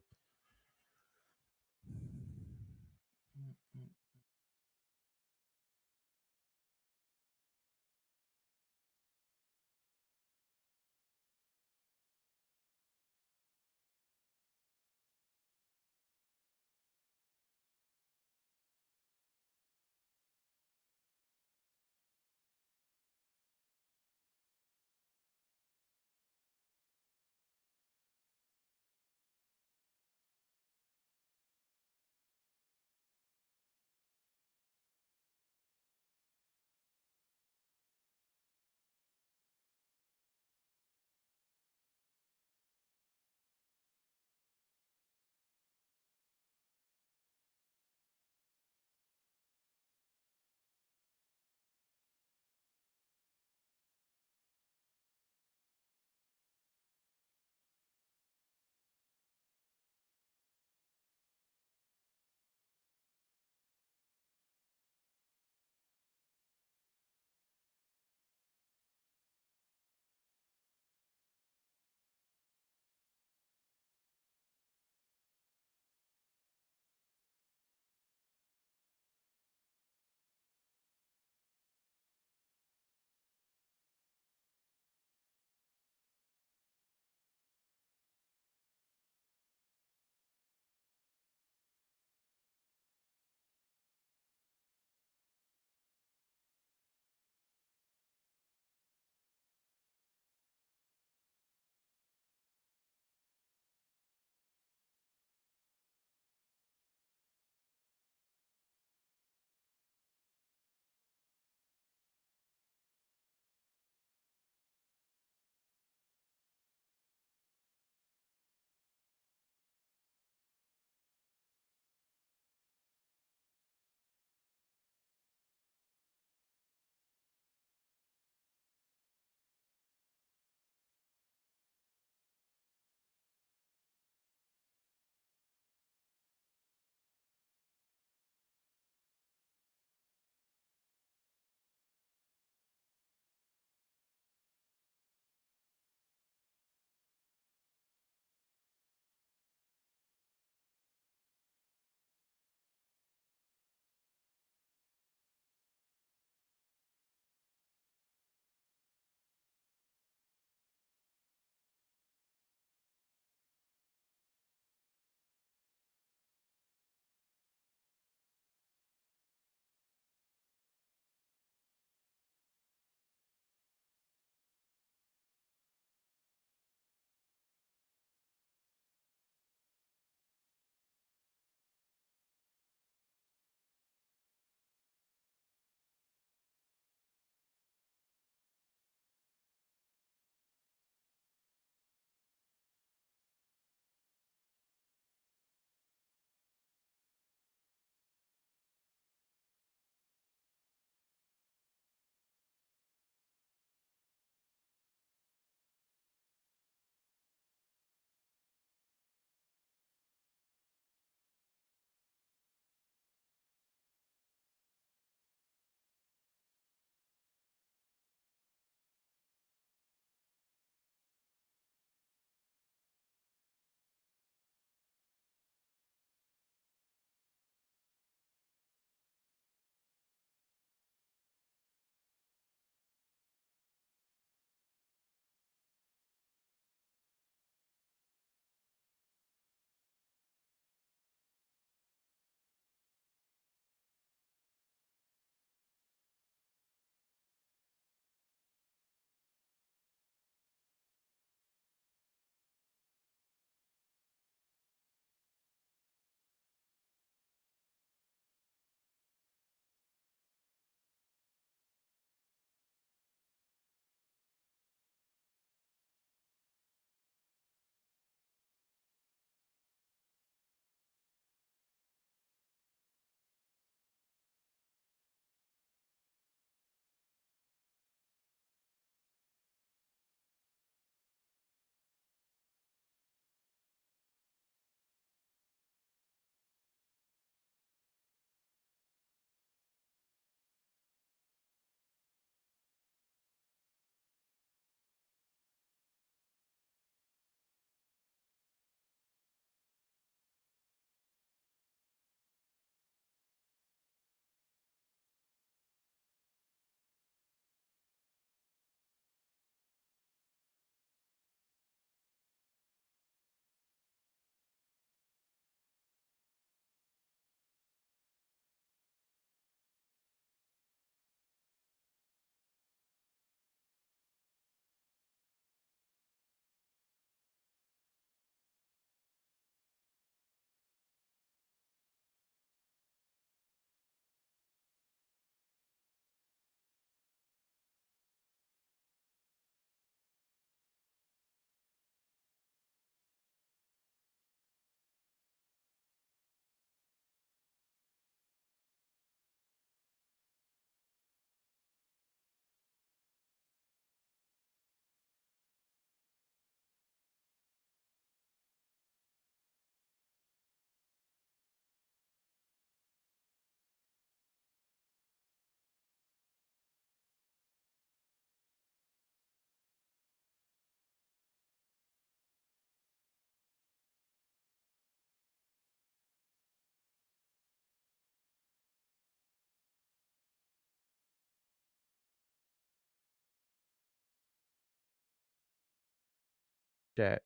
chat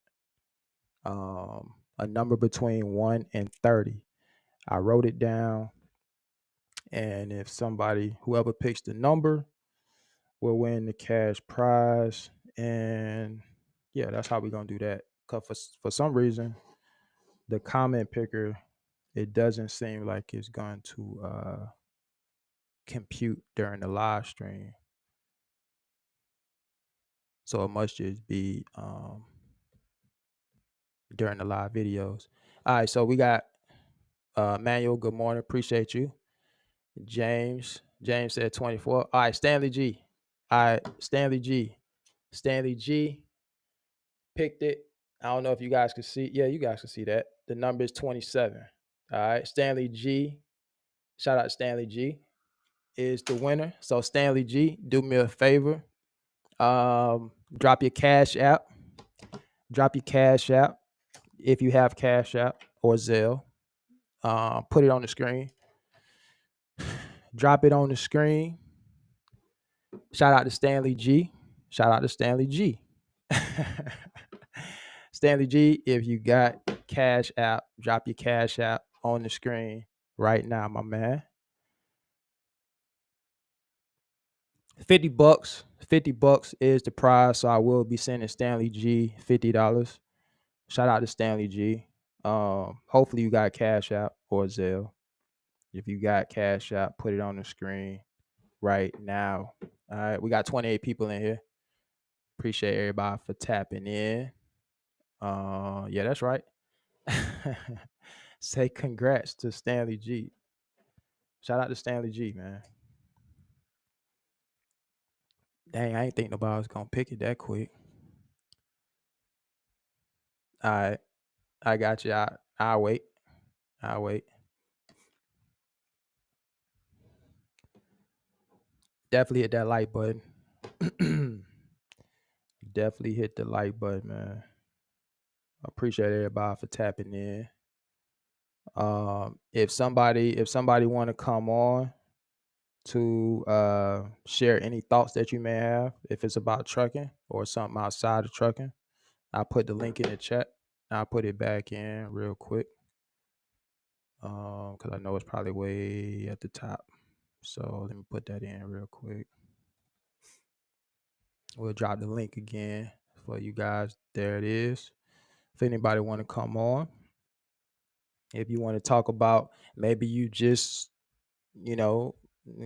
a number between 1 and 30. I wrote it down, and if whoever picks the number will win the cash prize. And yeah, that's how we're gonna do that. Cause for some reason, the comment picker, it doesn't seem like it's going to compute during the live stream. So it must just be during the live videos. All right, so we got Manuel, good morning. Appreciate you. James said 24. All right, Stanley G. All right, Stanley G picked it. I don't know if you guys can see. Yeah, you guys can see that. The number is 27. All right, Stanley G. Shout out to Stanley G. Is the winner. So Stanley G, do me a favor. Drop your cash app. If you have Cash App or Zelle. Put it on the screen. Drop it on the screen. Shout out to Stanley G. Stanley G, if you got Cash App, drop your Cash App on the screen right now, my man. $50. $50 is the prize, so I will be sending Stanley G $50. Shout out to Stanley G. Hopefully you got Cash App or Zelle. If you got Cash App, put it on the screen right now. All right, we got 28 people in here. Appreciate everybody for tapping in. Yeah, that's right. Say congrats to Stanley G. Shout out to Stanley G, man. Dang, I ain't think nobody was gonna pick it that quick. All right, I got you. I'll wait. Definitely hit that like button. Definitely hit the like button, man. I appreciate everybody for tapping in. If somebody want to come on to share any thoughts that you may have, if it's about trucking or something outside of trucking, I'll put the link in the chat. I'll put it back in real quick because I know it's probably way at the top. So let me put that in real quick. We'll drop the link again for you guys. There it is. If anybody want to come on, if you want to talk about maybe you just,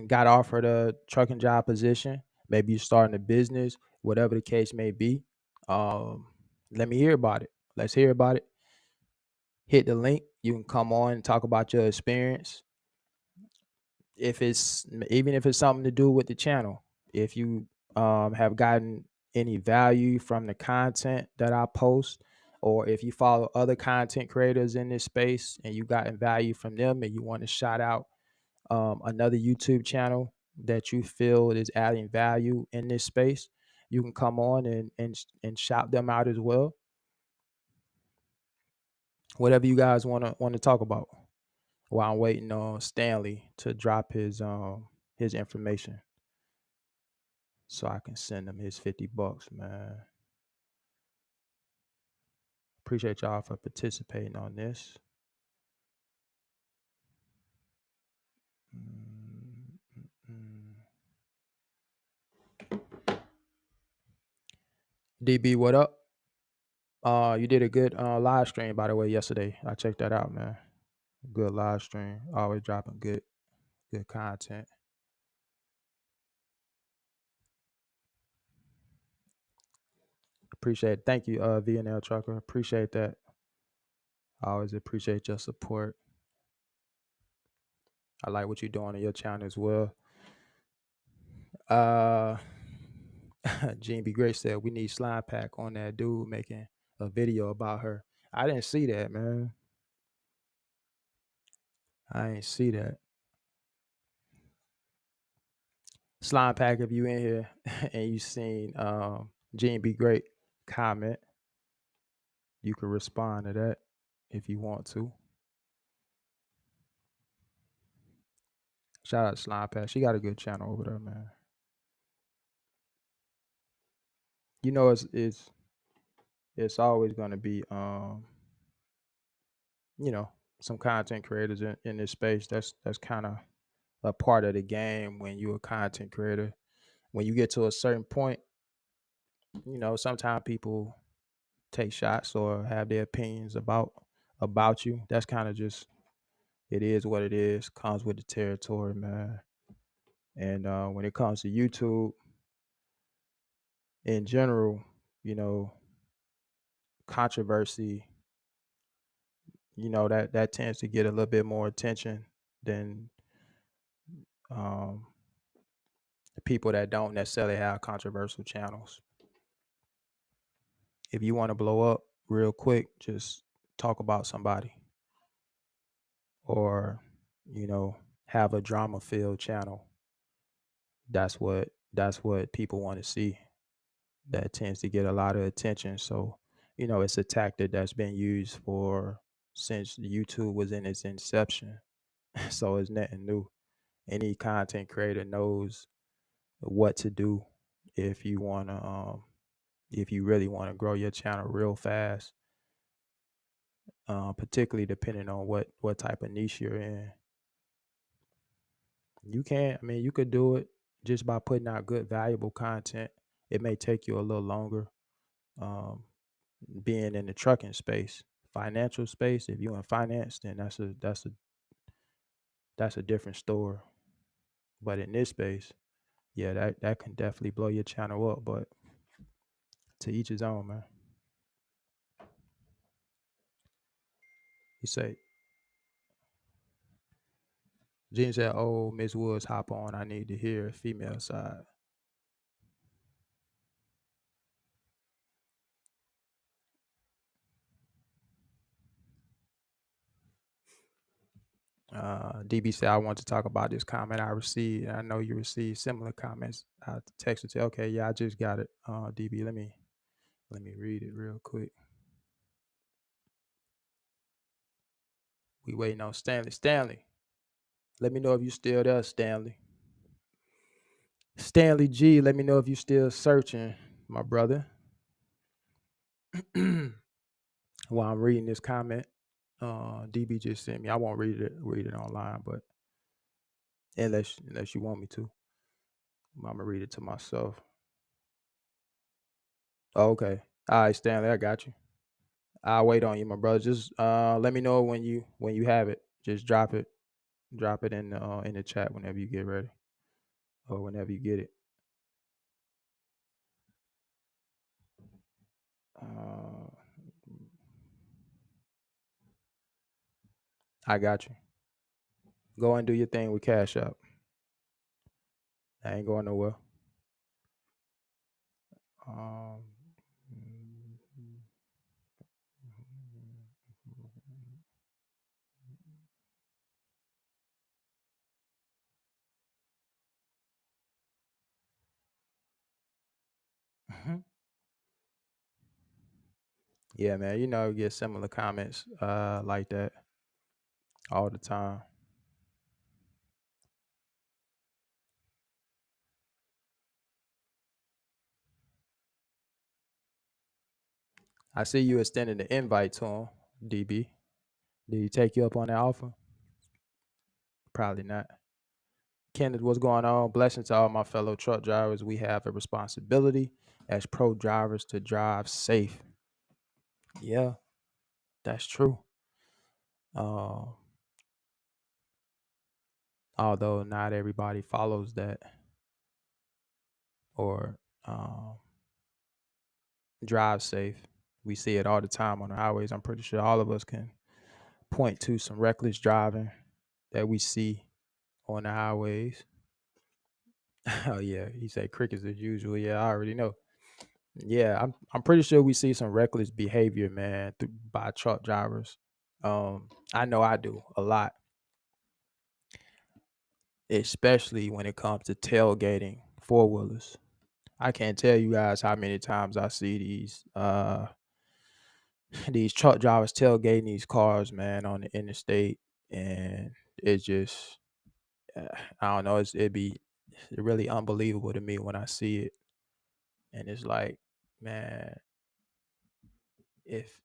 got offered a trucking job position, maybe you're starting a business, whatever the case may be, let me hear about it. Let's hear about it. Hit the link. You can come on and talk about your experience. Even if it's something to do with the channel, if you have gotten any value from the content that I post, or if you follow other content creators in this space and you gotten value from them and you want to shout out another YouTube channel that you feel is adding value in this space, you can come on and shout them out as well. Whatever you guys want to talk about, while I'm waiting on Stanley to drop his information so I can send him his $50, man. Appreciate y'all for participating on this. DB, what up? You did a good live stream, by the way, yesterday. I checked that out, man. Good live stream. Always dropping good content. Appreciate it. Thank you, VNL Trucker. Appreciate that. I always appreciate your support. I like what you're doing on your channel as well. Gene B. Great said we need slime pack on that dude making a video about her. I didn't see that, man. I ain't see that. Slime pack, if you in here and you seen Gene B. Great comment, you can respond to that if you want to. Shout out to Slime Pack. She got a good channel over there, man. You know, it's it's always going to be you know, some content creators in this space. That's kind of a part of the game when you're a content creator. When you get to a certain point, you know, sometimes people take shots or have their opinions about you. That's kind of just, it is what it is. Comes with the territory, man. And when it comes to YouTube in general, you know, controversy, you know, that tends to get a little bit more attention than um, the people that don't necessarily have controversial channels. If you want to blow up real quick, just talk about somebody, or, you know, have a drama filled channel. That's what people want to see. That tends to get a lot of attention. So, you know, it's a tactic that's been used for since YouTube was in its inception. So it's nothing new. Any content creator knows what to do if you if you really want to grow your channel real fast. Particularly depending on what type of niche you're in. You could do it just by putting out good, valuable content. It may take you a little longer. Um, Being in the trucking space, financial space, if you're in finance, then that's a different story. But in this space, yeah, that can definitely blow your channel up. But to each his own, man. You say, Gene said, "Oh, Miss Woods, hop on. I need to hear female side." DB said, "I want to talk about this comment I received. And I know you received similar comments." I texted you, "Okay, yeah, I just got it." DB, let me read it real quick. We waiting on Stanley. Stanley, let me know if you still there, Stanley. Stanley G, let me know if you still searching, my brother. While I'm reading this comment, DB just sent me. I won't read it online, but unless you want me to, I'm gonna read it to myself. Oh, okay. All right, Stanley, I got you. I'll wait on you, my brother. Just let me know when you have it. Just drop it in the chat whenever you get ready, or whenever you get it. I got you. Go and do your thing with Cash App. I ain't going nowhere. Um, yeah, man. You know, you get similar comments like that all the time. I see you extending the invite to him, DB. Did he take you up on that offer? Probably not. Kenneth, what's going on? Blessings to all my fellow truck drivers. We have a responsibility as pro drivers to drive safe. Yeah, that's true. Although not everybody follows that or drive safe. We see it all the time on the highways. I'm pretty sure all of us can point to some reckless driving that we see on the highways. Oh yeah, he said crickets as usual. Yeah, I already know. Yeah, I'm pretty sure we see some reckless behavior, man, by truck drivers. I know I do a lot, especially when it comes to tailgating four-wheelers. I can't tell you guys how many times I see these truck drivers tailgating these cars, man, on the interstate, and it's just I don't know, it'd be really unbelievable to me when I see it, and it's like, man, if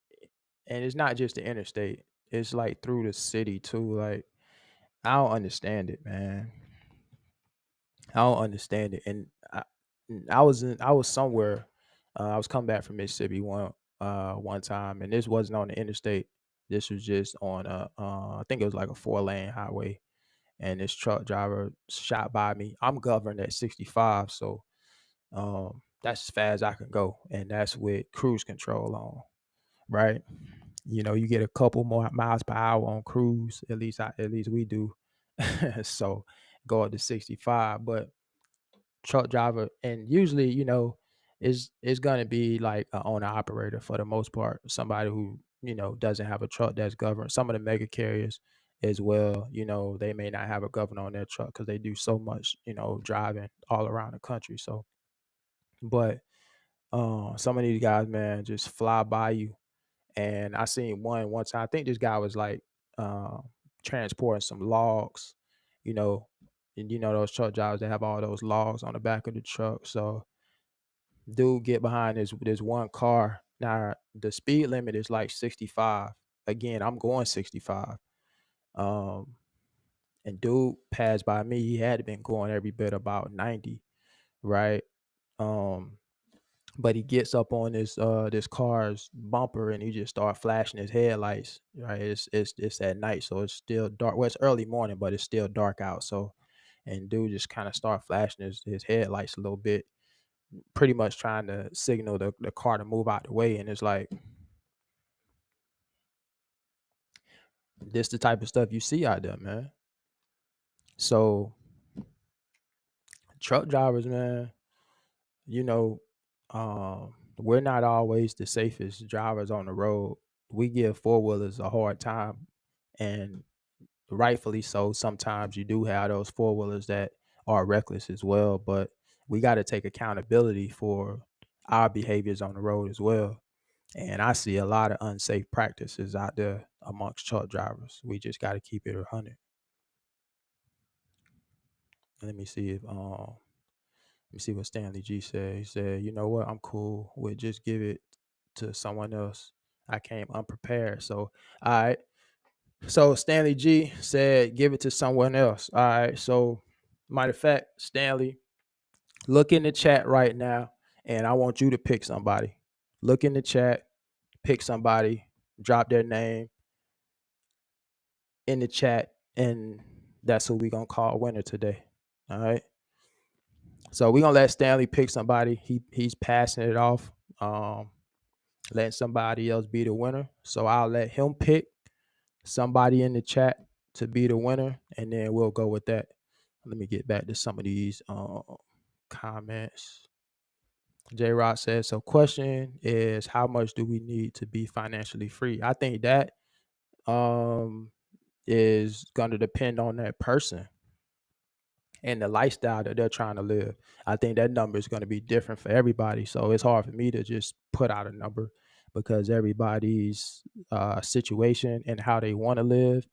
and it's not just the interstate, it's like through the city too. Like I don't understand it, man. I don't understand it. And I was somewhere. I was coming back from Mississippi one time, and this wasn't on the interstate. This was just on I think it was like a 4-lane highway, and this truck driver shot by me. I'm governed at 65, so that's as fast as I can go, and that's with cruise control on, right? You know, you get a couple more miles per hour on cruise. At least we do. So go up to 65, but truck driver, and usually, you know, is going to be like an owner operator for the most part, somebody who, you know, doesn't have a truck that's governed. Some of the mega carriers as well, you know, they may not have a governor on their truck because they do so much, you know, driving all around the country. So, but some of these guys, man, just fly by you. And I seen one time. I think this guy was like uh, transporting some logs, you know, and you know those truck drivers, they have all those logs on the back of the truck. So dude get behind this one car. Now the speed limit is like 65. Again, I'm going 65. Um, and dude passed by me. He had been going every bit about 90, right? Um, but he gets up on this car's bumper and he just start flashing his headlights. Right, it's at night, so it's still dark. Well, it's early morning, but it's still dark out. So, and dude just kind of start flashing his headlights a little bit, pretty much trying to signal the car to move out the way. And it's like this the type of stuff you see out there, man. So truck drivers, man, you know, we're not always the safest drivers on the road. We give four wheelers a hard time, and rightfully so. Sometimes you do have those four wheelers that are reckless as well, but we got to take accountability for our behaviors on the road as well. And I see a lot of unsafe practices out there amongst truck drivers. We just got to keep it 100. Let me see if let me see what Stanley G said. He said, "You know what? I'm cool with just give it to someone else. I came unprepared." So, all right. So Stanley G said, "Give it to someone else." All right. So, matter of fact, Stanley, look in the chat right now, and I want you to pick somebody. Look in the chat, pick somebody, drop their name in the chat, and that's who we gonna call winner today. All right. So we gonna let Stanley pick somebody. He's passing it off. Letting somebody else be the winner. So I'll let him pick somebody in the chat to be the winner, and then we'll go with that. Let me get back to some of these comments. J Rock says, so question is, how much do we need to be financially free? I think that is going to depend on that person and the lifestyle that they're trying to live. I think that number is going to be different for everybody. So it's hard for me to just put out a number because everybody's situation and how they want to live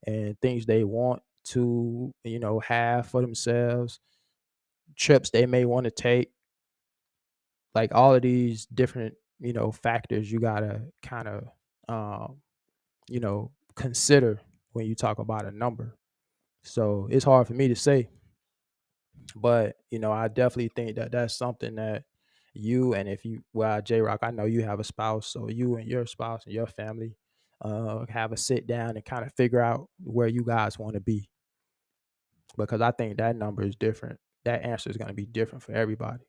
and things they want to, you know, have for themselves, trips they may want to take, like all of these different, you know, factors you gotta kind of, you know, consider when you talk about a number. So it's hard for me to say. But you know, I definitely think that that's something that you, and if you, well, J Rock, I know you have a spouse, so you and your spouse and your family have a sit down and kind of figure out where you guys want to be, because I think that number is different. That answer is going to be different for everybody.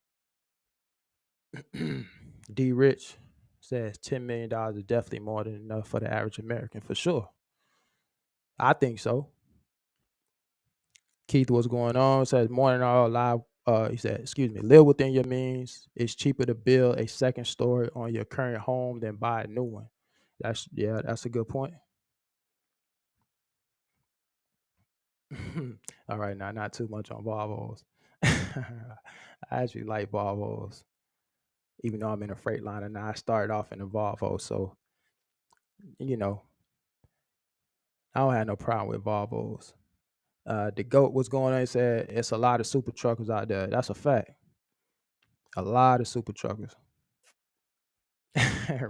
D Rich says $10 million is definitely more than enough for the average American, for sure. I think so. Keith, what's going on? Says morning all live. He said, excuse me, live within your means. It's cheaper to build a second story on your current home than buy a new one. That's a good point. All right, now not too much on Volvos. I actually like Volvos, even though I'm in a Freightliner now. I started off in a Volvo, so you know I don't have no problem with Volvos. The GOAT, what's going on? He said it's a lot of super truckers out there. That's a fact. A lot of super truckers.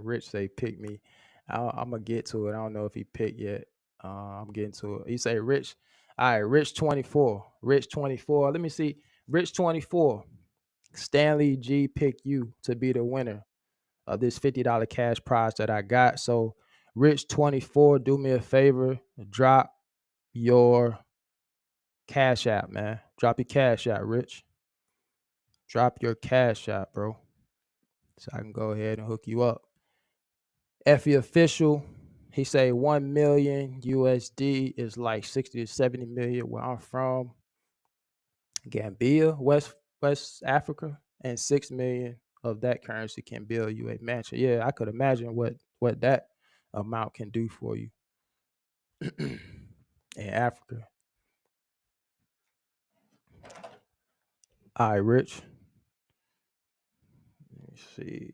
Rich say pick me. I'm gonna get to it. I don't know if he picked yet. I'm getting to it. He say Rich. All right, Rich 24. Rich 24. Let me see. Rich 24. Stanley G picked you to be the winner of this $50 cash prize that I got. So Rich 24, do me a favor, drop your cash app, man. Drop your cash app, Rich. Drop your cash app, bro. So I can go ahead and hook you up. Effie official, he say 1 million USD is like 60 to 70 million where I'm from. Gambia, West Africa, and 6 million of that currency can build you a mansion. Yeah, I could imagine what that amount can do for you in Africa. All right, Rich. Let me see.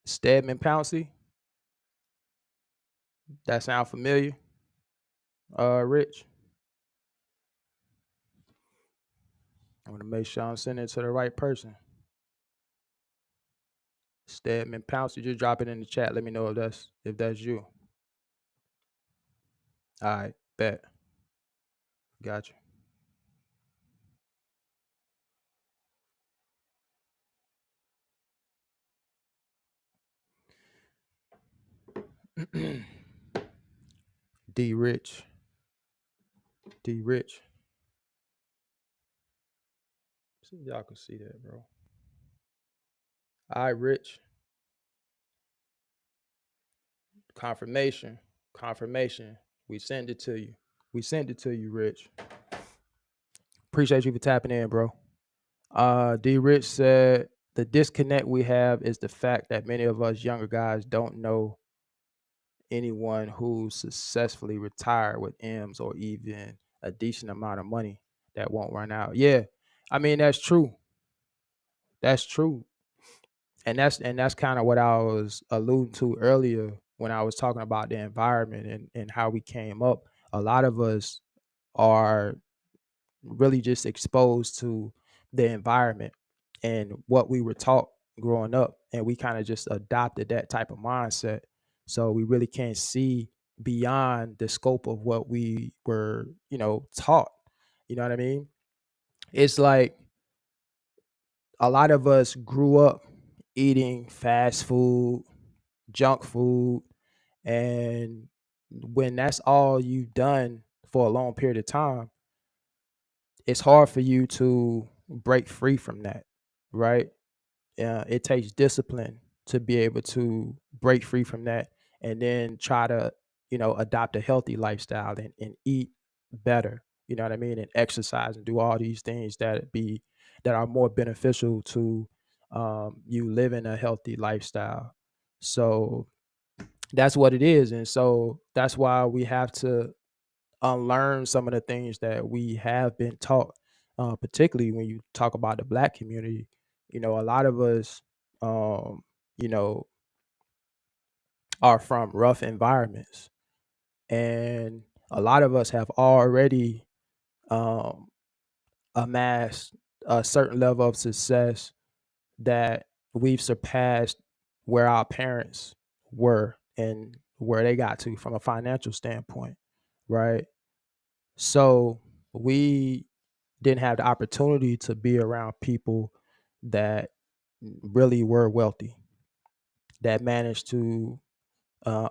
Stedman Pouncey. That sound familiar? Rich. I want to make sure I'm sending it to the right person. Stedman Pouncey, just drop it in the chat. Let me know if that's you. All right, bet. Gotcha. D Rich. D Rich. See if y'all can see that, bro. All right, Rich. Confirmation. Confirmation. We send it to you. We send it to you, Rich. Appreciate you for tapping in, bro. D Rich said the disconnect we have is the fact that many of us younger guys don't know anyone who successfully retired with M's or even a decent amount of money that won't run out. Yeah. I mean, that's true. That's true. And that's kind of what I was alluding to earlier when I was talking about the environment and how we came up. A lot of us are really just exposed to the environment and what we were taught growing up, and we kind of just adopted that type of mindset. So we really can't see beyond the scope of what we were, taught. You know what I mean? It's like a lot of us grew up eating fast food, junk food, and when that's all you've done for a long period of time, it's hard for you to break free from that, right? It takes discipline to be able to break free from that and then try to, adopt a healthy lifestyle and eat better, you know what I mean? And exercise and do all these things that are more beneficial to you living a healthy lifestyle. So that's what it is. And so that's why we have to unlearn some of the things that we have been taught, particularly when you talk about the Black community. A lot of us, um, you know, are from rough environments, and a lot of us have already um, amassed a certain level of success that we've surpassed where our parents were and where they got to from a financial standpoint, right? So we didn't have the opportunity to be around people that really were wealthy, that managed to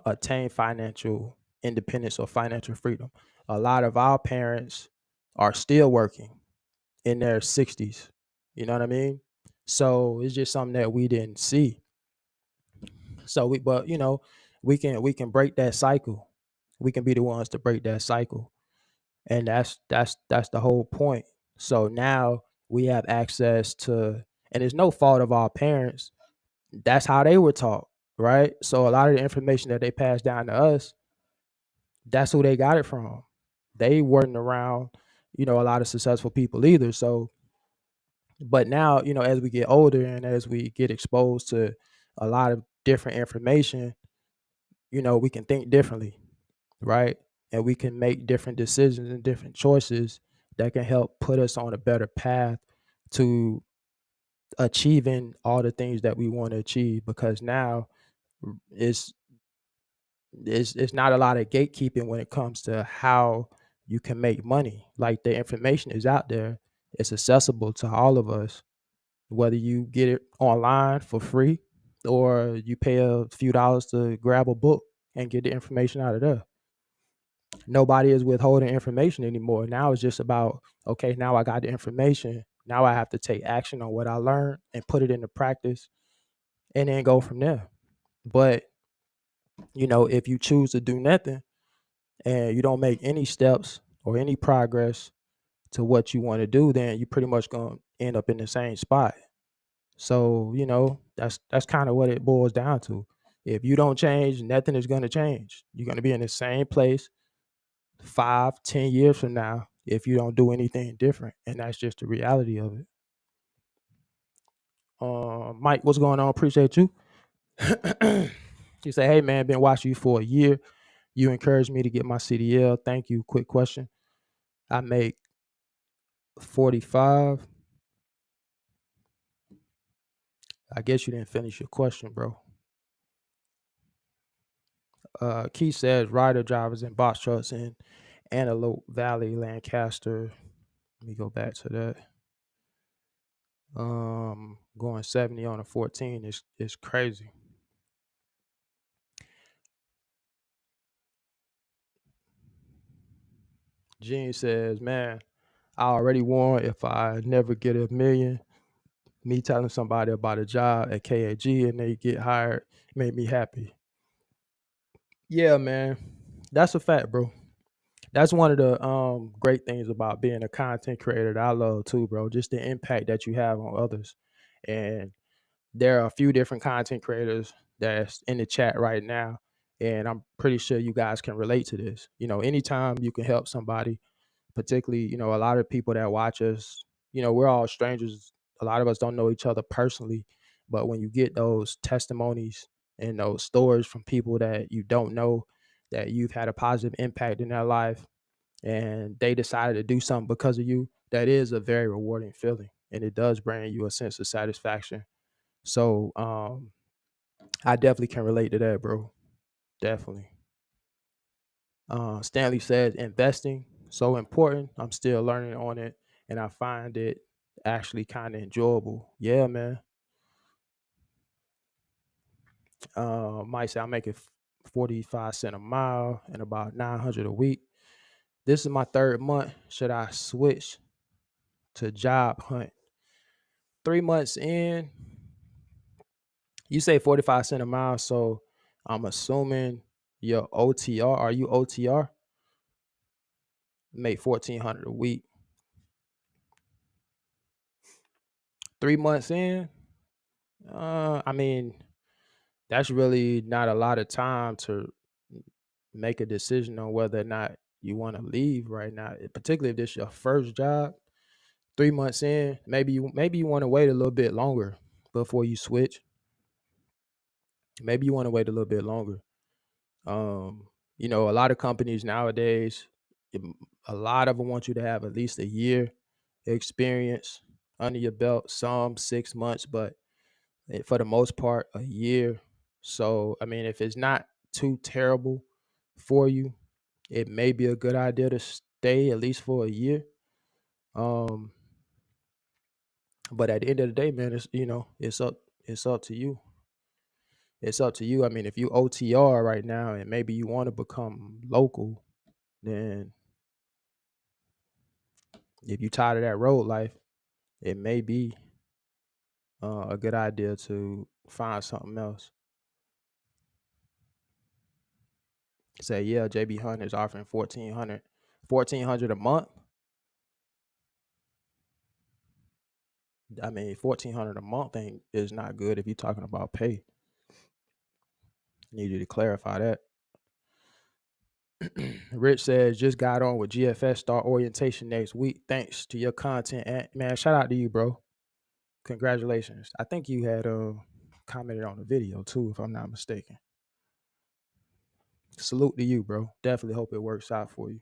attain financial independence or financial freedom. A lot of our parents are still working in their 60s. You know what I mean? So it's just something that we didn't see. So but we can break that cycle. We can be the ones to break that cycle, and that's the whole point. So now we have access to, and it's no fault of our parents. That's how they were taught, right? So a lot of the information that they pass down to us, that's who they got it from. They weren't around, a lot of successful people either. So, but now, as we get older and as we get exposed to a lot of different information, we can think differently, right? And we can make different decisions and different choices that can help put us on a better path to achieving all the things that we want to achieve, because now it's it's not a lot of gatekeeping when it comes to how you can make money. Like, the information is out there. It's accessible to all of us, whether you get it online for free or you pay a few dollars to grab a book and get the information out of there. Nobody is withholding information anymore. Now it's just about, okay, now I got the information. Now I have to take action on what I learned and put it into practice and then go from there. But, if you choose to do nothing and you don't make any steps or any progress to what you want to do, then you're pretty much going to end up in the same spot. So, that's kind of what it boils down to. If you don't change, nothing is going to change. You're going to be in the same place 5-10 years from now if you don't do anything different. And that's just the reality of it. Mike, what's going on? Appreciate you. You say, hey man, been watching you for a year. You encouraged me to get my CDL. Thank you. Quick question. I make 45. I guess you didn't finish your question, bro. Keith says rider drivers and box trucks in Antelope Valley, Lancaster. Let me go back to that. Going 70 on a 14 is crazy. Gene says, man, I already won if I never get $1 million. Me telling somebody about a job at KAG and they get hired made me happy. Yeah, man, that's a fact, bro. That's one of the great things about being a content creator that I love too, bro. Just the impact that you have on others. And there are a few different content creators that's in the chat right now, and I'm pretty sure you guys can relate to this. Anytime you can help somebody, particularly, a lot of people that watch us, we're all strangers. A lot of us don't know each other personally, but when you get those testimonies and those stories from people that you don't know, that you've had a positive impact in their life, and they decided to do something because of you, that is a very rewarding feeling, and it does bring you a sense of satisfaction. So I definitely can relate to that, bro. Definitely. Stanley says investing so important. I'm still learning on it, and I find it actually kind of enjoyable. Yeah, man. Might say I'm making 45 cents a mile and about 900 a week. This is my 3rd month. Should I switch to job hunt? 3 months in, you say 45 cents a mile, so I'm assuming your OTR. Are you OTR? Make 1,400 a week. 3 months in, I mean, that's really not a lot of time to make a decision on whether or not you want to leave right now, particularly if this is your first job. 3 months in, maybe you want to wait a little bit longer before you switch. Maybe you want to wait a little bit longer. A lot of companies nowadays, a lot of them want you to have at least a year experience under your belt, some 6 months, but for the most part, a year. So, I mean, if it's not too terrible for you, it may be a good idea to stay at least for a year. But at the end of the day, man, it's up to you. It's up to you. I mean, if you OTR right now and maybe you want to become local, then if you're tired of that road life, it may be a good idea to find something else. Say, yeah, JB Hunt is offering 1,400 a month. I mean, 1,400 a month is not good if you're talking about pay. Need you to clarify that. Rich says, just got on with GFS, start orientation next week. Thanks to your content. And man, shout out to you, bro. Congratulations. I think you had commented on the video too, if I'm not mistaken. Salute to you, bro. Definitely hope it works out for you.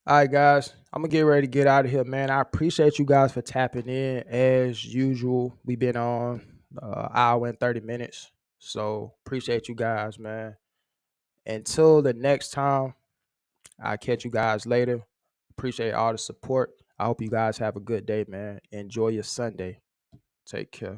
All right, guys. I'm going to get ready to get out of here, man. I appreciate you guys for tapping in as usual. We've been on an hour and 30 minutes. So appreciate you guys, man. Until the next time, I'll catch you guys later. Appreciate all the support. I hope you guys have a good day, man. Enjoy your Sunday. Take care.